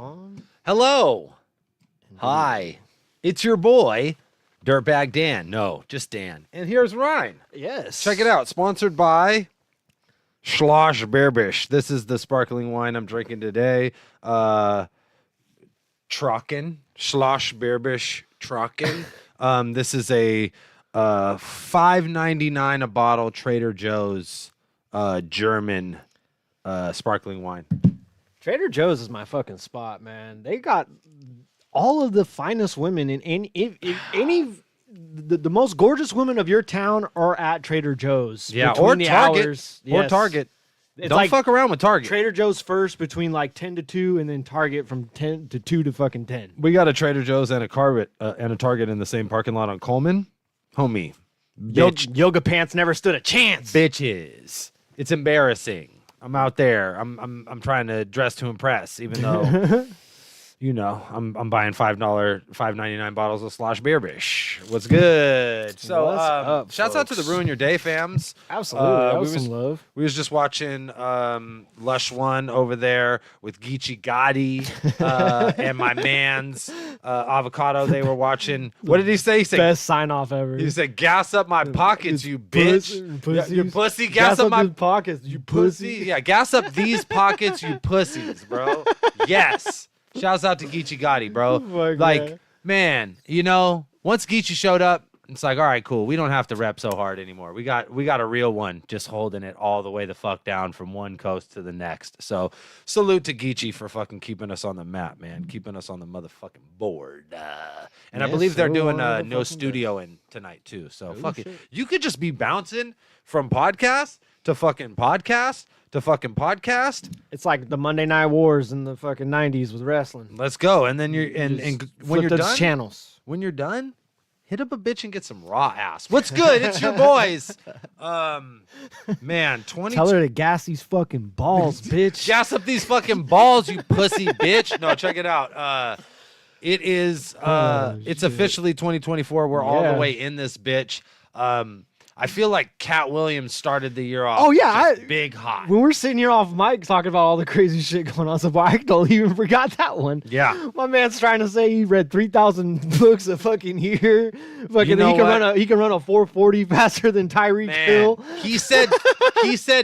on. Hello. Hi. It's your boy, Dirtbag Dan. No, just Dan. And here's Ryan. Yes. Check it out. Sponsored by Schloss Berbisch. This is the sparkling wine I'm drinking today. Trocken. Schloss Berbisch Trocken. This is a $5.99 a bottle Trader Joe's German sparkling wine. Trader Joe's is my fucking spot, man. They got all of the finest women in any the most gorgeous women of your town are at Trader Joe's. Yeah, between or the Target. hours. Or Yes. Target. It's Don't like fuck around with Target. Trader Joe's first between like 10 to 2, and then Target from 10 to 2 to fucking 10. We got a Trader Joe's and a Target in the same parking lot on Coleman. Homie. Bitch. Yoga pants never stood a chance. Bitches. It's embarrassing. I'm out there. I'm trying to dress to impress, even though you know, I'm buying $5.99 bottles of Slosh Beerbish. What's good? So What's up, shouts out to the folks? Ruin Your Day fams. Absolutely. That we was was- some love. We was just watching Lush One over there with Geechee Gotti and my man's Avocado. They were watching. What did he say? He said, Best sign off ever. he said, gas up my pockets, you bitch. Pussies. Your pussy, gas up my these pockets, you pussy. Yeah, gas up these pockets, you pussies, bro. Yes. Shouts out to Geechee Gotti, bro. Oh my Like, God. man, you know, once Geechee showed up, it's like, all right, cool. We don't have to rep so hard anymore. We got a real one just holding it all the way the fuck down from one coast to the next. So salute to Geechee for fucking keeping us on the map, man. Keeping us on the motherfucking board. And I Yes, believe they're so doing on the no fucking studio in tonight too. So fuck it. shit. You could just be bouncing from podcast to fucking podcast to fucking podcast. It's like the Monday Night Wars in the fucking 90s with wrestling. Let's go. And then you're and Just when flip you're those done, channels. when you're done, hit up a bitch and get some raw ass. What's good? It's your boys. Man, 20 Tell her to gas these fucking balls, bitch. gas up these fucking balls, you pussy bitch. No, check it out. It is it's officially 2024. We're all Yeah. the way in this bitch. I feel like Cat Williams started the year off. Oh, yeah, just big hot. When we're sitting here off mic talking about all the crazy shit going on, so I totally even forgot that one. Yeah. My man's trying to say he read 3,000 books a fucking year. Fucking, know he can what? he can run a 440 faster than Tyreek Man, Hill. he said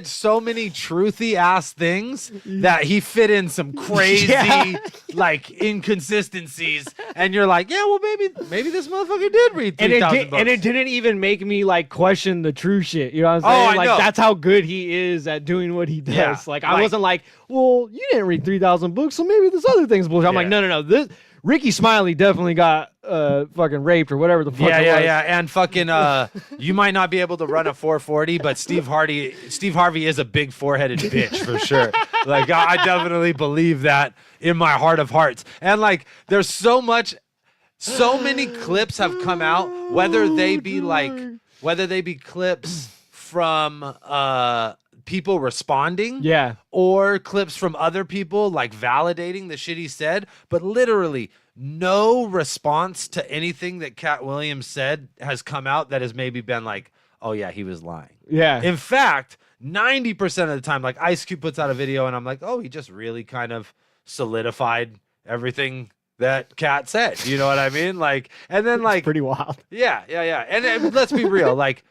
so many truthy ass things that he fit in some crazy Yeah. like inconsistencies, and you're like, yeah, well maybe this motherfucker did read And 3,000 books. it didn't even make me like question the true shit. You know what I'm Oh, saying? I Like know. that's how good he is at doing what he does. Yeah, Like I like- wasn't like, well, you didn't read 3,000 books, so maybe this other thing's bullshit. I'm like, Yeah. no. This Ricky Smiley definitely got fucking raped or whatever the fuck. it was. Yeah. And fucking, you might not be able to run a 440, but Steve Harvey is a big four-headed bitch for sure. Like, I definitely believe that in my heart of hearts. And like, there's so many clips have come out, whether they be clips from people responding, Yeah. or clips from other people like validating the shit he said, but literally no response to anything that Cat Williams said has come out that has maybe been like, oh yeah, he was lying. Yeah. In fact, 90% of the time, like Ice Cube puts out a video and I'm like, oh, he just really kind of solidified everything that Cat said. You know what I mean? Like, and then like, Pretty wild. yeah. And let's be real, like,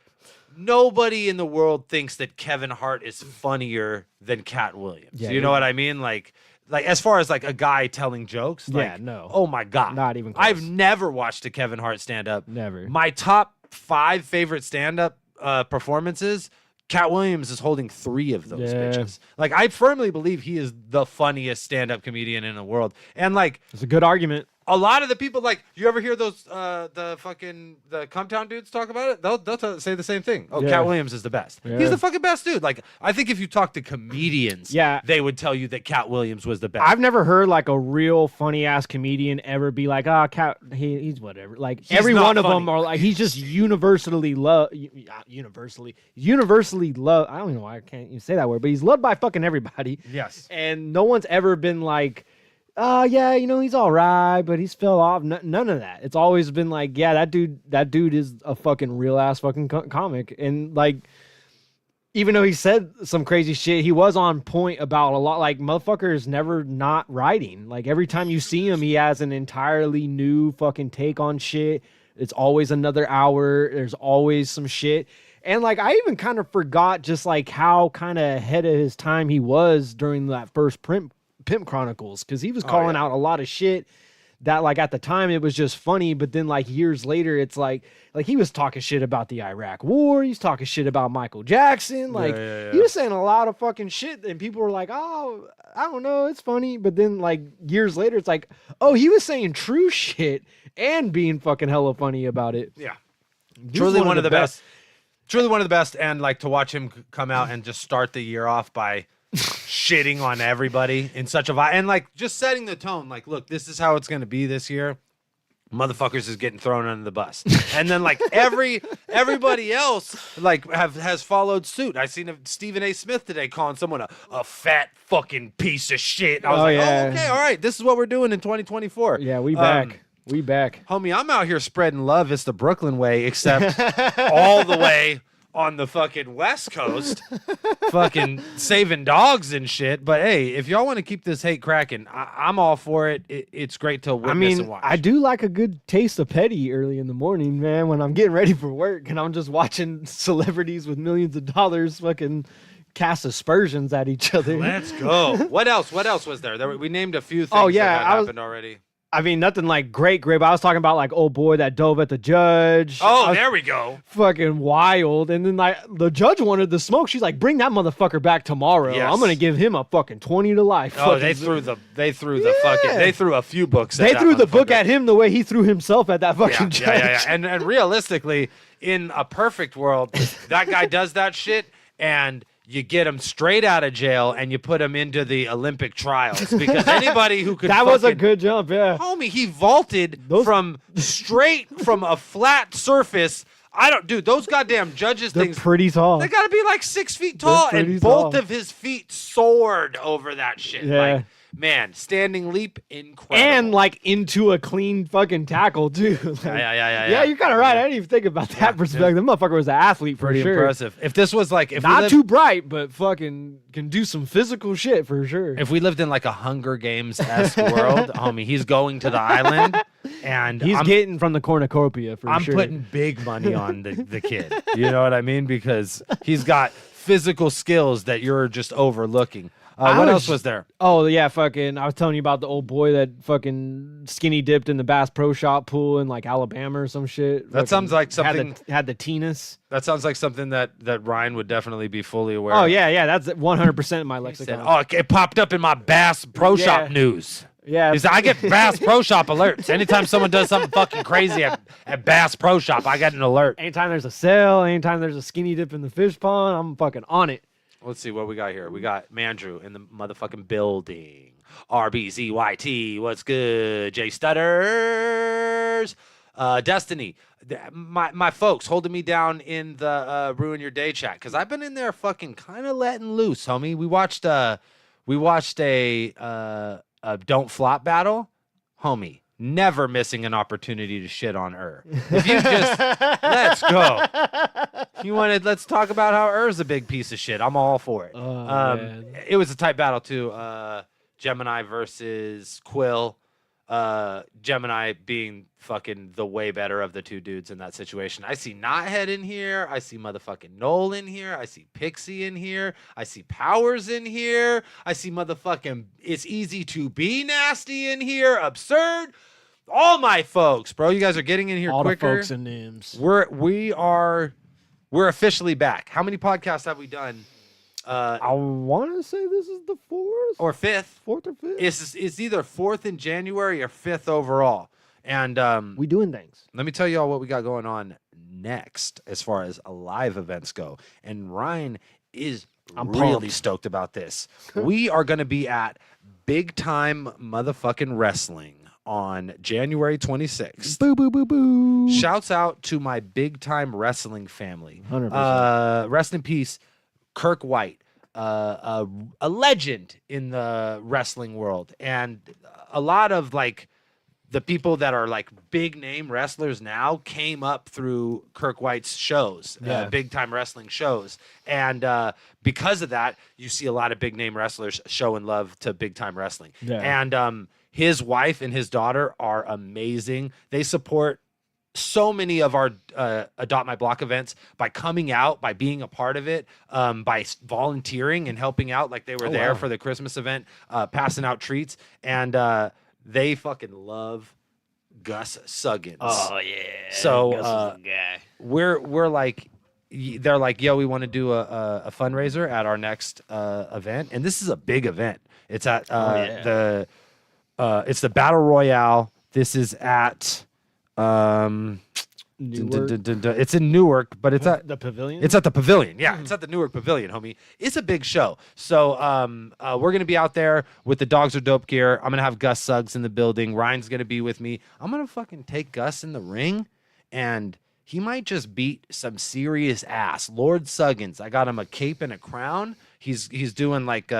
nobody in the world thinks that Kevin Hart is funnier than Cat Williams. Yeah, You know yeah. what I mean? Like as far as like a guy telling jokes, like, Yeah, no. oh my God. Not even close. I've never watched a Kevin Hart stand up. Never. My top 5 favorite stand up performances, Cat Williams is holding 3 of those Yeah. bitches. Like, I firmly believe he is the funniest stand up comedian in the world. And like, It's a good argument. a lot of the people, like, you ever hear those the Cumtown dudes talk about it? They'll say the same thing. Oh, Yeah. Cat Williams is the best. Yeah. He's the fucking best dude. Like, I think if you talk to comedians, Yeah. they would tell you that Cat Williams was the best. I've never heard like a real funny ass comedian ever be like, Cat, he's whatever. Like every not one of them funny. are like, he's just universally loved. Universally loved. I don't even know why I can't even say that word, but he's loved by fucking everybody. Yes. And no one's ever been like, yeah, he's all right, but he's fell off. None of that. It's always been like, yeah, that dude is a fucking real ass fucking comic. And like, even though he said some crazy shit, he was on point about a lot. Like, motherfucker is never not writing. Like, every time you see him, he has an entirely new fucking take on shit. It's always another hour. There's always some shit. And, like, I even kind of forgot just, like, how kind of ahead of his time he was during that first Pimp Chronicles. Because he was calling out a lot of shit that, like, at the time it was just funny, but then, like, years later it's like he was talking shit about the Iraq War, he's talking shit about Michael Jackson, like he was saying a lot of fucking shit, and people were like, oh, I don't know, it's funny, but then, like, years later it's like, oh, he was saying true shit and being fucking hella funny about it. Yeah, truly one of the best. Truly one of the best, and like to watch him come out and just start the year off by shitting on everybody in such a and like just setting the tone. Like, look, this is how it's going to be this year. Motherfuckers is getting thrown under the bus, and then like everybody else like has followed suit. I seen Stephen A. Smith today calling someone a fat fucking piece of shit. I was oh, okay, all right, this is what we're doing in 2024. Yeah, we back. We back. Homie, I'm out here spreading love. It's the Brooklyn way, except all the way on the fucking West Coast, fucking saving dogs and shit. But hey, if y'all want to keep this hate cracking, I'm all for it. It's great to witness and watch. I do like a good taste of petty early in the morning, man, when I'm getting ready for work and I'm just watching celebrities with millions of dollars fucking cast aspersions at each other. Let's go. What else? What else was there? We named a few things that happened already. I mean, nothing like great, but I was talking about like old boy that dove at the judge. Oh, there we go. Fucking wild. And then like the judge wanted the smoke. She's like, bring that motherfucker back tomorrow. Yes. I'm gonna give him a fucking 20 to life. Oh, they threw a few books. They threw the book at him the way he threw himself at that fucking judge. Yeah. And realistically, in a perfect world, that guy does that shit and you get him straight out of jail and you put him into the Olympic trials, because anybody who could that was a good jump, yeah. Homie, he vaulted from a flat surface. Those goddamn judges they're pretty tall. They gotta be like 6 feet tall, and both of his feet soared over that shit. Yeah. Like, man, standing leap, incredible. And like into a clean fucking tackle too. Like, yeah. You're kind of right. I didn't even think about that perspective. The motherfucker was an athlete for pretty sure. Impressive. If this was like, not too bright, but fucking can do some physical shit for sure. If we lived in like a Hunger Games-esque world, homie, he's going to the island and he's getting from the cornucopia for I'm sure. I'm putting big money on the kid. You know what I mean? Because he's got physical skills that you're just overlooking. What else was there? Oh, yeah, fucking, I was telling you about the old boy that fucking skinny dipped in the Bass Pro Shop pool in like Alabama or some shit. That sounds like something. Had the Teenus. That sounds like something that Ryan would definitely be fully aware of. Oh, yeah, that's 100% in my lexicon. Said, it popped up in my Bass Pro Shop news. Yeah. I get Bass Pro Shop alerts. Anytime someone does something fucking crazy at Bass Pro Shop, I get an alert. Anytime there's a sale, anytime there's a skinny dip in the fish pond, I'm fucking on it. Let's see what we got here. We got Mandrew in the motherfucking building. RBZYT, what's good? Jay Stutters. Destiny. My folks holding me down in the Ruin Your Day chat, because I've been in there fucking kind of letting loose, homie. We watched a Don't Flop battle. Homie. Never missing an opportunity to shit on If you just let's go. Let's talk about how Er's a big piece of shit. I'm all for it. It was a tight battle too. Gemini versus Quill. Gemini being fucking the way better of the two dudes in that situation. I see Knothead in here. I see motherfucking Noel in here. I see Pixie in here. I see Powers in here. I see motherfucking It's Easy to Be Nasty in here. Absurd. All my folks, bro. You guys are getting in here all quicker. All the folks and names. We're officially back. How many podcasts have we done? I want to say this is the fourth or fifth. Fourth or fifth. It's either fourth in January or fifth overall. And we doing things. Let me tell you all what we got going on next as far as live events go. And Ryan is really stoked about this. We are going to be at Big Time Motherfucking Wrestling on January 26th. Boo, boo, boo, boo. Shouts out to my Big Time Wrestling family. 100%. Rest in peace, Kirk White, a legend in the wrestling world. And a lot of like the people that are like big name wrestlers now came up through Kirk White's shows, big time wrestling shows. And because of that, you see a lot of big name wrestlers showing love to big time wrestling. Yeah. And his wife and his daughter are amazing. They support so many of our Adopt My Block events by coming out, by being a part of it, by volunteering and helping out. Like they were there for the Christmas event, passing out treats. And they fucking love Gus Suggins. Oh yeah. So Gus is the guy. we're like, they're like, yo, we want to do a fundraiser at our next event, and this is a big event. It's at it's the Battle Royale. This is at it's in Newark, but it's at the pavilion. It's at the Pavilion. Yeah, it's at the Newark Pavilion, homie. It's a big show. So we're going to be out there with the Dogs Are Dope gear. I'm going to have Gus Suggs in the building. Ryan's going to be with me. I'm going to fucking take Gus in the ring, and he might just beat some serious ass. Lord Suggins. I got him a cape and a crown. He's doing like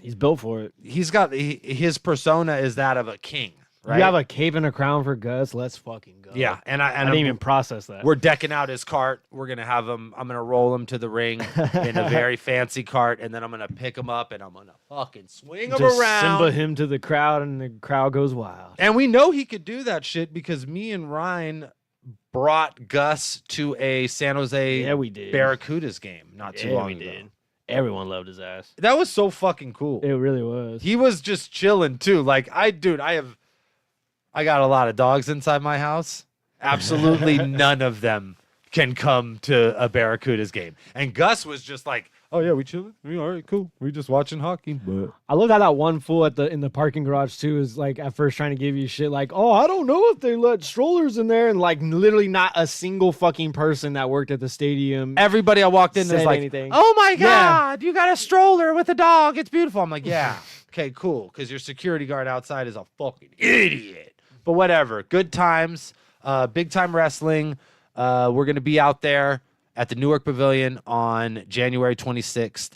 he's built for it. He's got his persona is that of a king. Right? You have a cape and a crown for Gus. Let's fucking go. Yeah, and I didn't even process that. We're decking out his cart. We're gonna have him. I'm gonna roll him to the ring in a very fancy cart, and then I'm gonna pick him up and I'm gonna fucking swing him Just around. Simba him to the crowd, and the crowd goes wild. And we know he could do that shit because me and Ryan brought Gus to a San Jose we did. Barracudas game not too long ago. Did. Everyone loved his ass. That was so fucking cool. It really was. He was just chilling too. Like I got a lot of dogs inside my house. Absolutely none of them can come to a Barracudas game. And Gus was just like, "Oh yeah, we chilling. We all right, cool. We just watching hockey." But I love how that one fool in the parking garage too is like at first trying to give you shit like, "Oh, I don't know if they let strollers in there," and like literally not a single fucking person that worked at the stadium. everybody I walked in Said is like, anything. "Oh my Yeah. god, you got a stroller with a dog. It's beautiful." I'm like, "Yeah, okay, cool." Because your security guard outside is a fucking idiot. But whatever. Good times. Big time wrestling. We're gonna be out there at the Newark Pavilion on January 26th.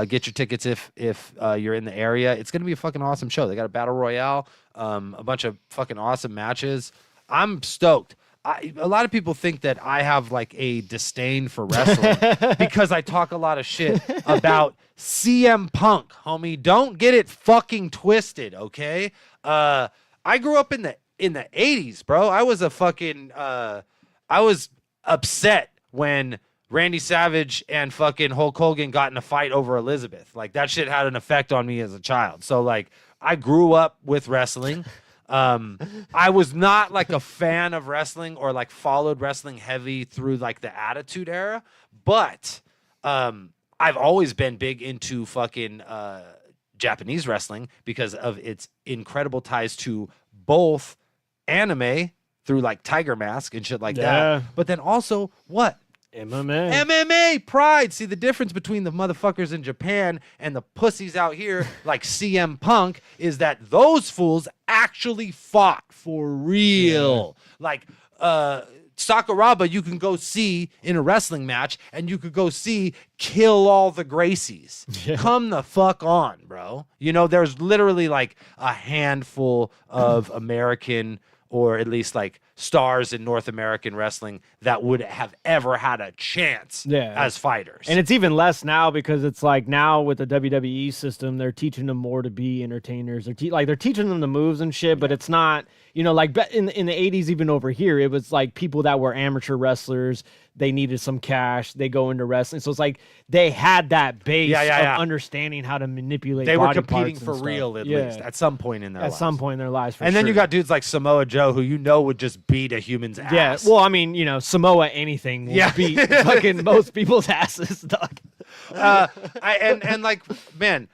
Get your tickets if you're in the area. It's gonna be a fucking awesome show. They got a battle royale, a bunch of fucking awesome matches. I'm stoked. A lot of people think that I have like a disdain for wrestling because I talk a lot of shit about CM Punk, homie. Don't get it fucking twisted, okay? I grew up in the 80s, bro. I was I was upset when Randy Savage and fucking Hulk Hogan got in a fight over Elizabeth. Like that shit had an effect on me as a child. So like I grew up with wrestling. I was not like a fan of wrestling or like followed wrestling heavy through like the Attitude Era, but I've always been big into fucking Japanese wrestling because of its incredible ties to both anime through like Tiger Mask and shit like that. But then also what? MMA. MMA pride. See the difference between the motherfuckers in Japan and the pussies out here like CM Punk is that those fools actually fought for real. Like Sakuraba you can go see in a wrestling match and you could go see kill all the Gracies. Come the fuck on, bro. You know, there's literally like a handful of American or at least like stars in North American wrestling that would have ever had a chance as fighters. And it's even less now because it's like now with the WWE system, they're teaching them more to be entertainers. They're teaching them the moves and shit, but it's not, you know, like in the 80s, even over here, it was like people that were amateur wrestlers. They needed some cash. They go into wrestling. So it's like they had that base of understanding how to manipulate They body were competing parts for and stuff. real at least at some point in their lives. At some point in their lives, for and then you sure. got dudes like Samoa Joe who you know would just beat a human's ass. Yeah, well, I mean, you know, Samoa anything will beat fucking most people's asses, dog. And like, man,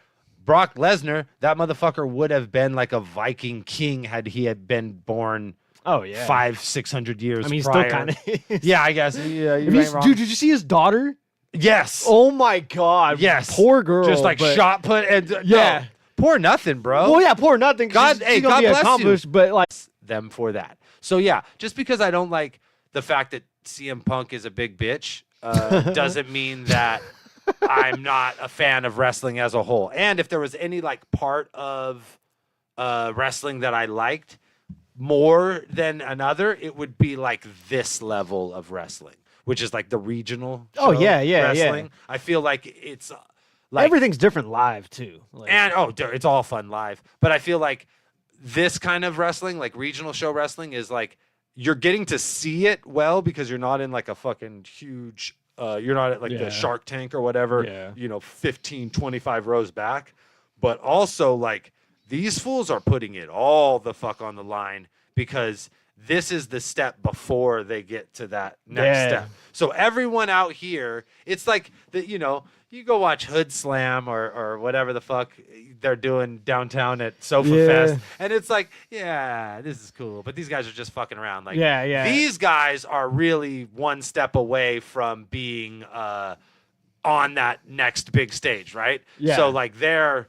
Brock Lesnar, that motherfucker would have been like a Viking king had he had been born. Oh yeah, 500-600 years. I mean, he's prior. still kind of. Yeah, I guess. Yeah, dude, did you see his daughter? Yes. Oh my god. Yes. Poor girl. Just like shot put and no, poor nothing, bro. Well, yeah, poor nothing. God, she's God gonna be bless accomplished, you. but like them for that. So yeah, just because I don't like the fact that CM Punk is a big bitch doesn't mean that I'm not a fan of wrestling as a whole. And if there was any like part of wrestling that I liked, more than another, it would be like this level of wrestling, which is like the regional. Oh, show yeah, yeah, wrestling. yeah. I feel like it's like Everything's different live too. Like, and it's all fun live. But I feel like this kind of wrestling, like regional show wrestling, is like you're getting to see it well because you're not in like a fucking huge. You're not at like Yeah. the Shark Tank or whatever. Yeah. 15, 25 rows back. But also like these fools are putting it all the fuck on the line because this is the step before they get to that next Yeah. step. So everyone out here, it's like that, you go watch Hood Slam or whatever the fuck they're doing downtown at Sofa Yeah. Fest. And it's like, yeah, this is cool. But these guys are just fucking around. Like, Yeah. these guys are really one step away from being on that next big stage, right? Yeah. So like they're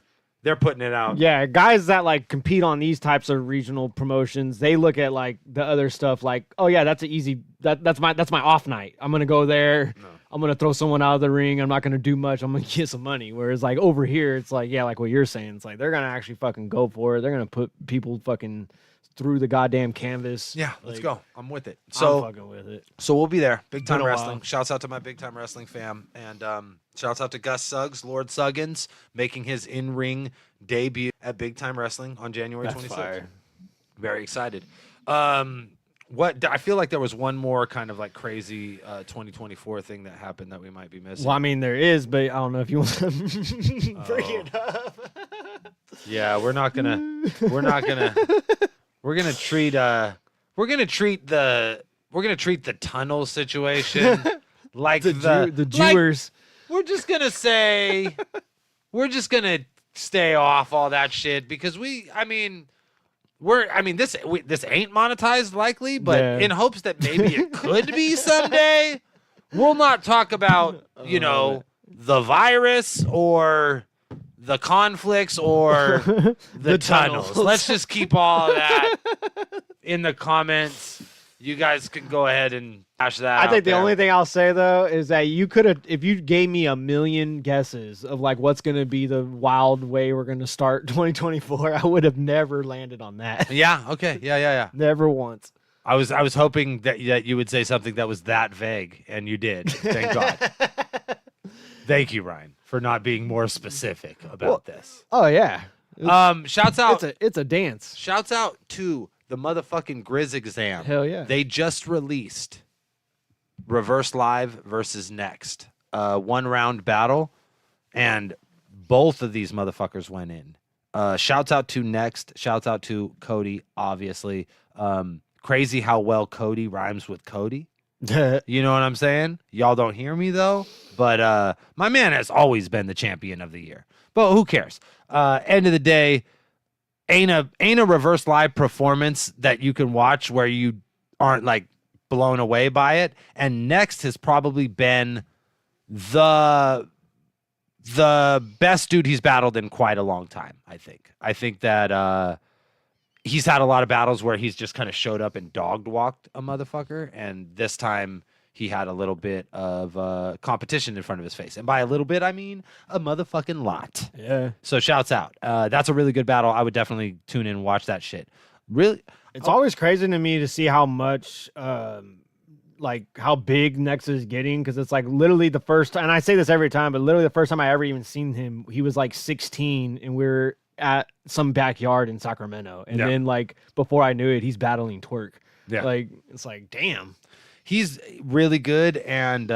putting it out. Yeah, guys that like compete on these types of regional promotions, they look at like the other stuff like, oh yeah, that's an easy that's my off night. I'm gonna go there. No. I'm gonna throw someone out of the ring. I'm not gonna do much. I'm gonna get some money. Whereas like over here, it's like, yeah, like what you're saying. It's like they're gonna actually fucking go for it. They're gonna put people fucking through the goddamn canvas. Yeah, let's Like, go. I'm with it. I'm So fucking with it. So we'll be there. Big Been Time a Wrestling. while. Shouts out to my Big Time Wrestling fam. And shouts out to Gus Suggs, Lord Suggins, making his in-ring debut at Big Time Wrestling on January That's 26th. fire. Very excited. What I feel like there was one more kind of like crazy 2024 thing that happened that we might be missing. Well, I mean there is, but I don't know if you want to bring Oh. it up. Yeah, we're gonna treat the tunnel situation like the like Jewers. we're just gonna say we're just gonna stay off all that shit because this ain't monetized likely, but Yeah. in hopes that maybe it could be someday. We'll not talk about the virus or the conflicts or the tunnels. Let's just keep all of that in the comments. You guys can go ahead and hash that I out think the there. only thing I'll say though is that you could have, if you gave me a million guesses of like what's going to be the wild way we're going to start 2024, I would have never landed on that. Yeah, okay. Yeah. Never once. I was hoping that you would say something that was that vague, and you did. Thank God. Thank you, Ryan, for not being more specific about this. Oh yeah. Shouts out It's a dance. shouts out to the motherfucking Grizz exam. Hell yeah. They just released Reverse Live versus Next. 1-round battle, and both of these motherfuckers went in. Shouts out to Next. Shouts out to Cody, obviously. Crazy how well Cody rhymes with Cody. You know what I'm saying? Y'all don't hear me though, but my man has always been the champion of the year. But who cares? End of the day, ain't a Reverse Live performance that you can watch where you aren't like blown away by it. And Next has probably been the best dude he's battled in quite a long time. I think that he's had a lot of battles where he's just kind of showed up and dog walked a motherfucker, and this time he had a little bit of competition in front of his face, and by a little bit I mean a motherfucking lot. Yeah. So shouts out. That's a really good battle. I would definitely tune in and watch that shit. Really, It's always crazy to me to see how much, like how big Nex is getting, because it's like literally the first time, and I say this every time, but literally the first time I ever even seen him, he was like 16, and we're at some backyard in Sacramento, and Yeah. then like before I knew it, he's battling Twerk. Yeah. Like it's like damn. he's really good and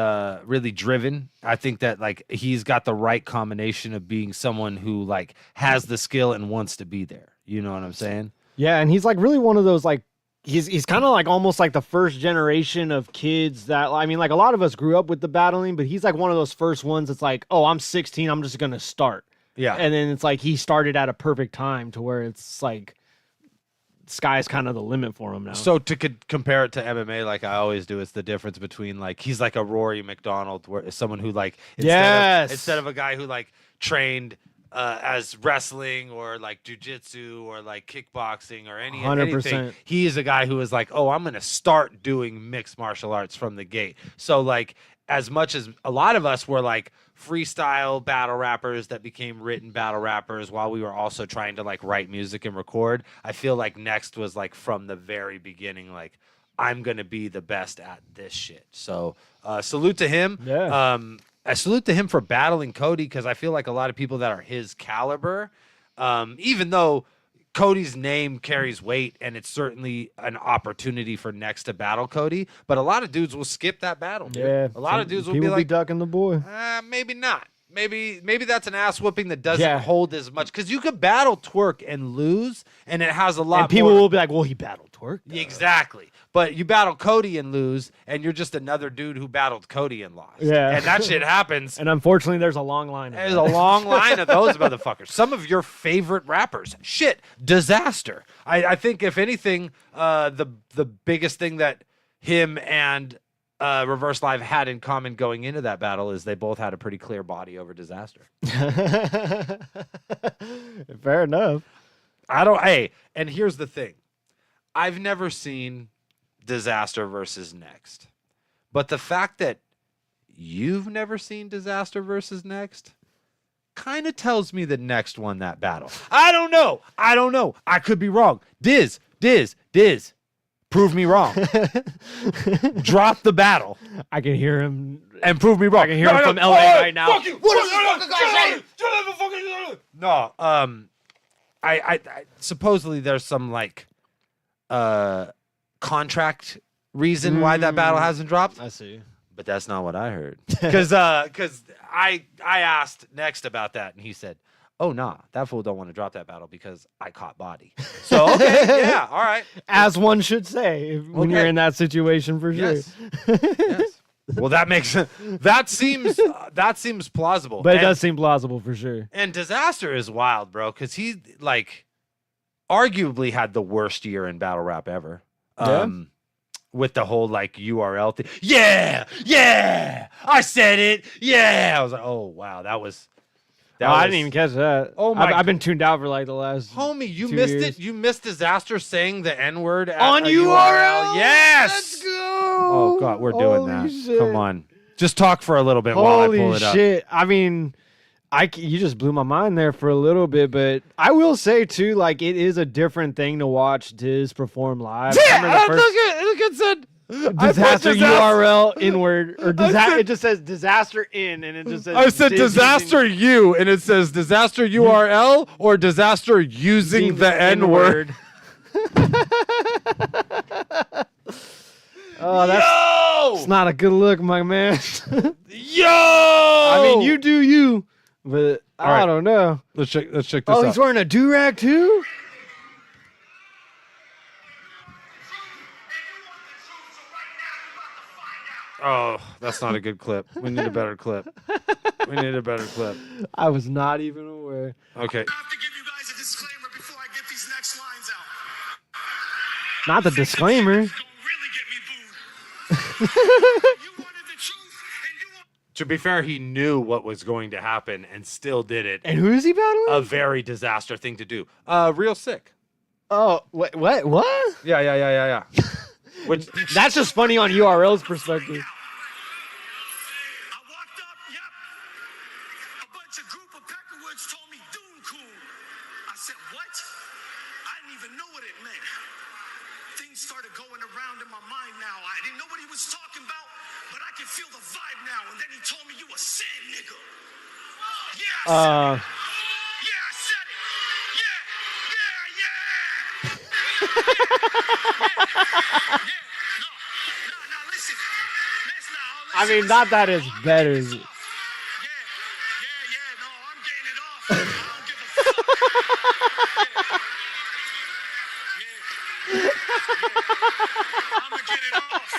really driven. I think that like he's got the right combination of being someone who like has the skill and wants to be there. You know what I'm saying? Yeah, and he's like really one of those like he's kind of like almost like the first generation of kids that, I mean, like a lot of us grew up with the battling, but he's like one of those first ones that's like, oh, I'm 16, I'm just gonna start. Yeah. And then it's like he started at a perfect time to where it's like sky's kind of the limit for him now. So to compare it to MMA, like I always do, it's the difference between like he's like a Rory McDonald, where someone who like Yes. instead of a guy who like trained as wrestling or like jujitsu or like kickboxing or anything, 100%. he is a guy who is like, oh, I'm gonna start doing mixed martial arts from the gate. So like as much as a lot of us were like freestyle battle rappers that became written battle rappers while we were also trying to like write music and record, I feel like Next was like from the very beginning, like, I'm going to be the best at this shit. So salute to him. Yeah. I salute to him for battling Cody, because I feel like a lot of people that are his caliber, even though Cody's name carries weight and it's certainly an opportunity for Next to battle Cody, but a lot of dudes will skip that battle. Dude. Yeah. A lot of dudes will people be like, ducking the boy. maybe not. Maybe that's an ass whooping that doesn't Yeah. hold as much, because you could battle Twerk and lose, and it has a lot. And people more. will be like, well, he battled Twerk. though." Exactly. But you battle Cody and lose, and you're just another dude who battled Cody and lost. Yeah. And that shit happens. And unfortunately, there's a long line. Of There's that. a long line of those motherfuckers. Some of your favorite rappers. Shit. Disaster. I think, if anything, the biggest thing that him and Reverse Live had in common going into that battle is they both had a pretty clear body over Disaster. Fair enough. Hey, and here's the thing. I've never seen Disaster versus Next. But the fact that you've never seen Disaster versus Next kind of tells me that Next won that battle. I don't know. I could be wrong. Diz. Prove me wrong. Drop the battle I can hear him. and prove me wrong. I can hear him from LA right now. Fuck you. What is this fucking guy saying? No, I supposedly there's some like contract reason why that battle hasn't dropped, I see. but that's not what I heard. Because I asked Next about that, and he said, "Oh nah, that fool don't want to drop that battle because I caught body." So okay, yeah, all right, As one should say when you're Okay. in that situation, for sure. yes, yes. Well, that seems plausible, But it And- does seem plausible for sure. And Disaster is wild, bro, because he like arguably had the worst year in battle rap ever. Yeah. With the whole like URL thing. Yeah, I said it. Yeah, I was like, oh wow, that was. I didn't even catch that. Oh my I've been tuned out for like the last. Homie, you 2 missed years. it. You missed Disaster saying the N word On a URL? Yes. Let's go. Oh god, we're doing Holy that. shit. Come on, just talk for a little bit while I pull Holy it up. shit! I mean, you just blew my mind there for a little bit, but I will say too, like it is a different thing to watch Diz perform live. I remember the first Look at said. disaster URL inward or said- it just says disaster in and it just says I said Diz disaster U, and it says disaster URL or disaster using using the N word. Oh, that's not a good look, my man. Yo! I mean, you do you, but All I right. don't know. Let's check this Oh, he's wearing a do-rag too? Oh, that's not a good clip. We need a better clip. I was not even aware. Okay. I have to give you guys a disclaimer before I get these next lines out. Not the disclaimer. Don't really get me booed. You wanted the truth, and you want. To be fair, he knew what was going to happen and still did it. And who is he battling? A very disaster thing to do. Real sick. Oh, what? Yeah. Which That's just funny on URL's perspective. I walked up, yep. A bunch of group of Peckerwoods told me Dune cool. I said, what? I didn't even know what it meant. Things started going around in my mind now. I didn't know what he was talking about, but I can feel the vibe now. And then he told me you a sin, nigga. Yeah, I said it. Yeah, I said it. Yeah. No, listen. I mean, not that it's better. Yeah, no, I'm getting it off. I don't give a fuck. I'm gonna get it off.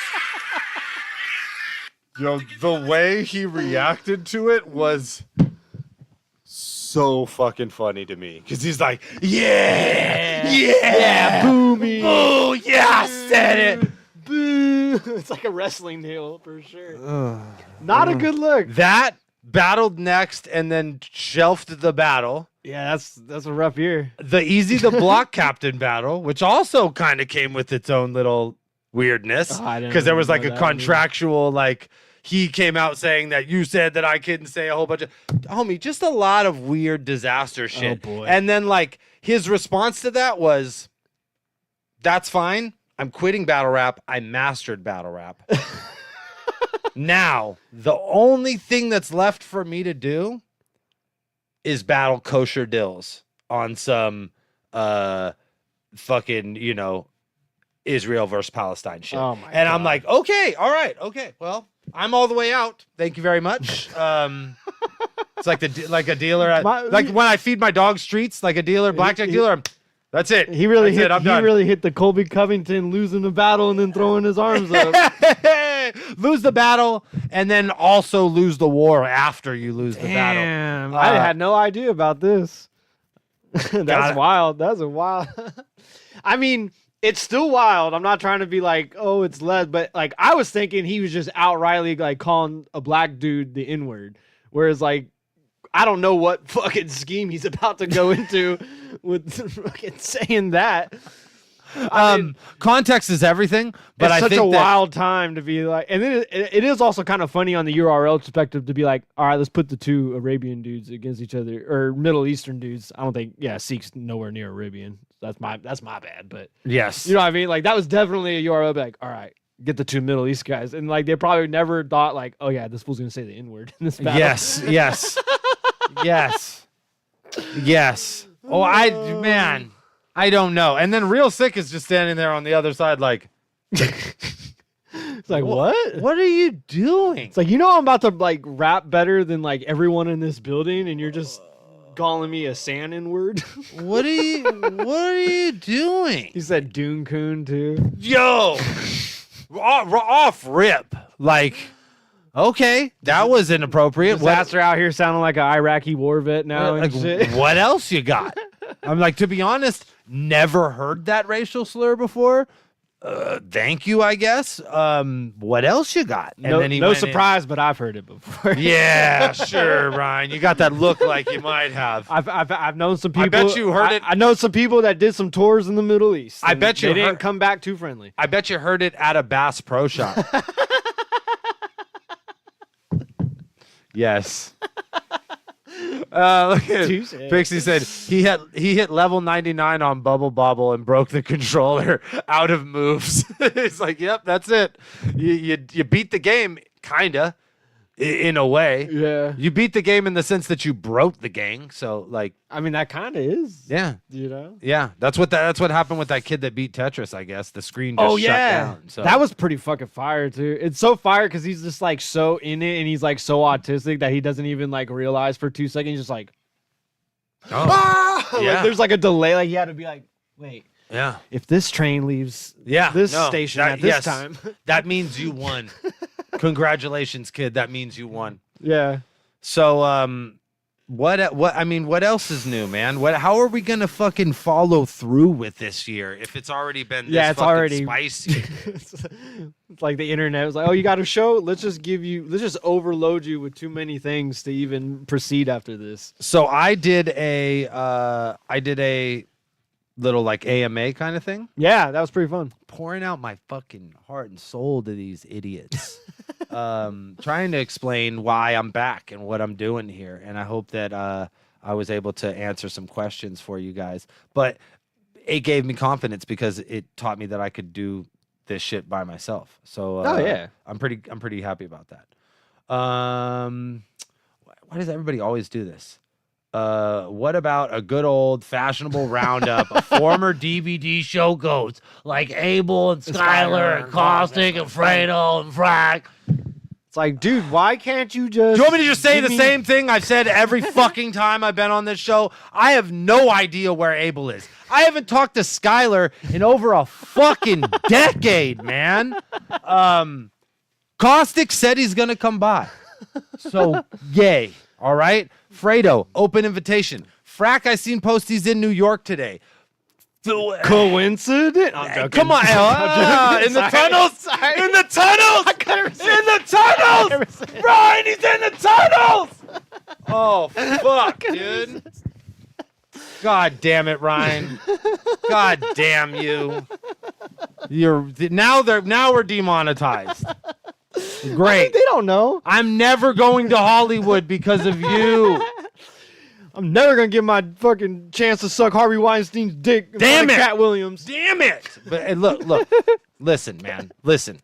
Yo, the way he reacted to it was so fucking funny to me. Because he's like, yeah, boomy. oh, yeah, I said it. Boo. It's like a wrestling deal for sure. Not a good look. That battled Next and then shelved the battle. Yeah, that's a rough year. The Easy the Block Captain battle, which also kind of came with its own little weirdness. Oh, I didn't Because there was know like a that. contractual, like, he came out saying that you said that I couldn't say a whole bunch of homie, just a lot of weird disaster shit. boy. And then like his response to that was, that's fine. I'm quitting battle rap. I mastered battle rap. Now, the only thing that's left for me to do is battle Kosher Dills on some fucking, you know, Israel versus Palestine shit. Oh my and I'm God. like, okay, all right, okay. Well, I'm all the way out. Thank you very much. It's like a dealer at, like when I feed my dogs treats, like a dealer, blackjack dealer. That's it. He really That's hit. it. I'm He done. really hit the Colby Covington losing the battle and then throwing his arms up. Lose the battle and then also lose the war after you lose the battle. Damn, I had no idea about this. That's wild. That's a wild. I mean, it's still wild. I'm not trying to be like, oh, it's led, but like I was thinking he was just outrightly like calling a black dude the N-word, whereas like I don't know what fucking scheme he's about to go into with fucking saying that. I mean, Context is everything, but it's I such think a that, wild time to be like, and then it is also kind of funny on the URL perspective to be like, all right, let's put the two Arabian dudes against each other or Middle Eastern dudes. I don't think, Sikh's nowhere near Arabian. That's my bad, but yes, you know what I mean? Like that was definitely a URL. Be like, all right, get the two Middle East guys, and like they probably never thought like, oh yeah, this fool's gonna say the N-word in this battle. yes, yes. Oh, man, I don't know. And then Real Sick is just standing there on the other side, like, It's like what? What are you doing? It's like, you know, I'm about to like rap better than like everyone in this building, and you're just calling me a Sandin word. What are you doing? He said Dune Coon too. Yo, off rip. Like, okay, that was inappropriate. Disaster out here sounding like an Iraqi war vet now and Like, shit. what else you got? I'm like, to be honest, never heard that racial slur before. Thank you, I guess. What else you got? And No, then he no went in. surprise, but I've heard it before. Yeah, sure, Ryan. You got that look like you might have. I've known some people. I bet you heard it. I know some people that did some tours in the Middle East. I and bet you they didn't heard- come back too friendly. I bet you heard it at a Bass Pro Shop. Yes. Look at Touche. Pixie said he hit level 99 on Bubble Bobble and broke the controller out of moves. It's like, yep, that's it. You beat the game, kinda, in a way. Yeah. You beat the game in the sense that you broke the gang. So like, I mean, that kind of is. yeah. You know? Yeah, that's what happened with that kid that beat Tetris. I guess the screen just shut down. So That was pretty fucking fire too. It's so fire because he's just like so in it and he's like so autistic that he doesn't even like realize for 2 seconds. He's just like, oh, like, yeah. there's like a delay. Like he had to be like, wait, yeah, if this train leaves yeah. this no, station that- at this yes, time. that means you won. Congratulations, kid. That means you won. Yeah. So, what else is new, man? How are we gonna fucking follow through with this year if it's already been this It's fucking already spicy? it's like the internet was like, oh, you got a show? Let's just overload you with too many things to even proceed after this. So I did a little like AMA kind of thing. Yeah, that was pretty fun. Pouring out my fucking heart and soul to these idiots, trying to explain why I'm back and what I'm doing here. And I hope that I was able to answer some questions for you guys. But it gave me confidence because it taught me that I could do this shit by myself. So I'm pretty happy about that. Why does everybody always do this? What about a good old fashionable roundup of former DVD show goats like Abel and Skyler and Caustic and Fredo and Frack? It's like, dude, why can't you just? Do you want me to just say give the me- same thing I've said every fucking time I've been on this show? I have no idea where Abel is. I haven't talked to Skyler in over a fucking decade, man. Caustic said he's gonna come by. So yay. All right. Fredo, open invitation. Frack, I seen posties in New York today. Coincident? I'm joking. Come on, in the tunnels. In the tunnels. In the tunnels. Brian, he's in the tunnels. Oh fuck, dude. God damn it, Ryan. God damn you. Now we're demonetized. Great. They don't know. I'm never going to Hollywood because of you. I'm never gonna get my fucking chance to suck Harvey Weinstein's dick. In Damn front of it. Cat Williams. Damn it! But hey, look, listen, man, listen.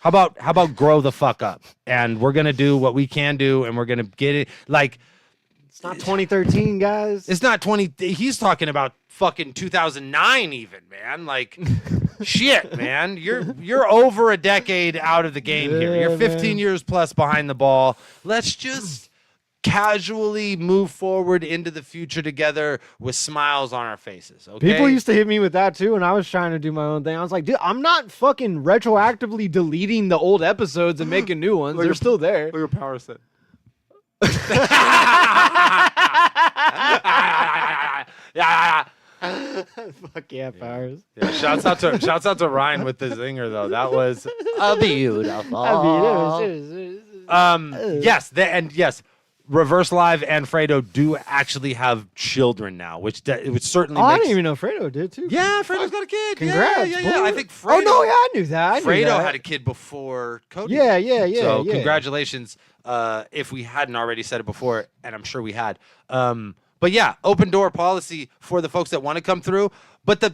How about grow the fuck up, and we're gonna do what we can do, and we're gonna get it. Like, It's not 2013, guys. it's not 20. He's talking about fucking 2009, even, man. Like, shit, man. You're over a decade out of the game here. Yeah, You're 15 man. years plus behind the ball. Let's just casually move forward into the future together with smiles on our faces. Okay. People used to hit me with that too, and I was trying to do my own thing. I was like, dude, I'm not fucking retroactively deleting the old episodes and making new ones. They're still there. Look at Power Set. Fuck yeah, Powers. Yeah, shouts out to Ryan with the zinger though. That was beautiful. Yes, Reverse Live and Fredo do actually have children now, which certainly Oh, I makes. didn't even know Fredo did too. Yeah, Fredo's got a kid. Congrats. Yeah. boy. I think Fredo. Oh no, yeah, I knew that. I knew Fredo that. had a kid before Cody. Yeah. So yeah. congratulations, if we hadn't already said it before, and I'm sure we had. But yeah, open door policy for the folks that want to come through. But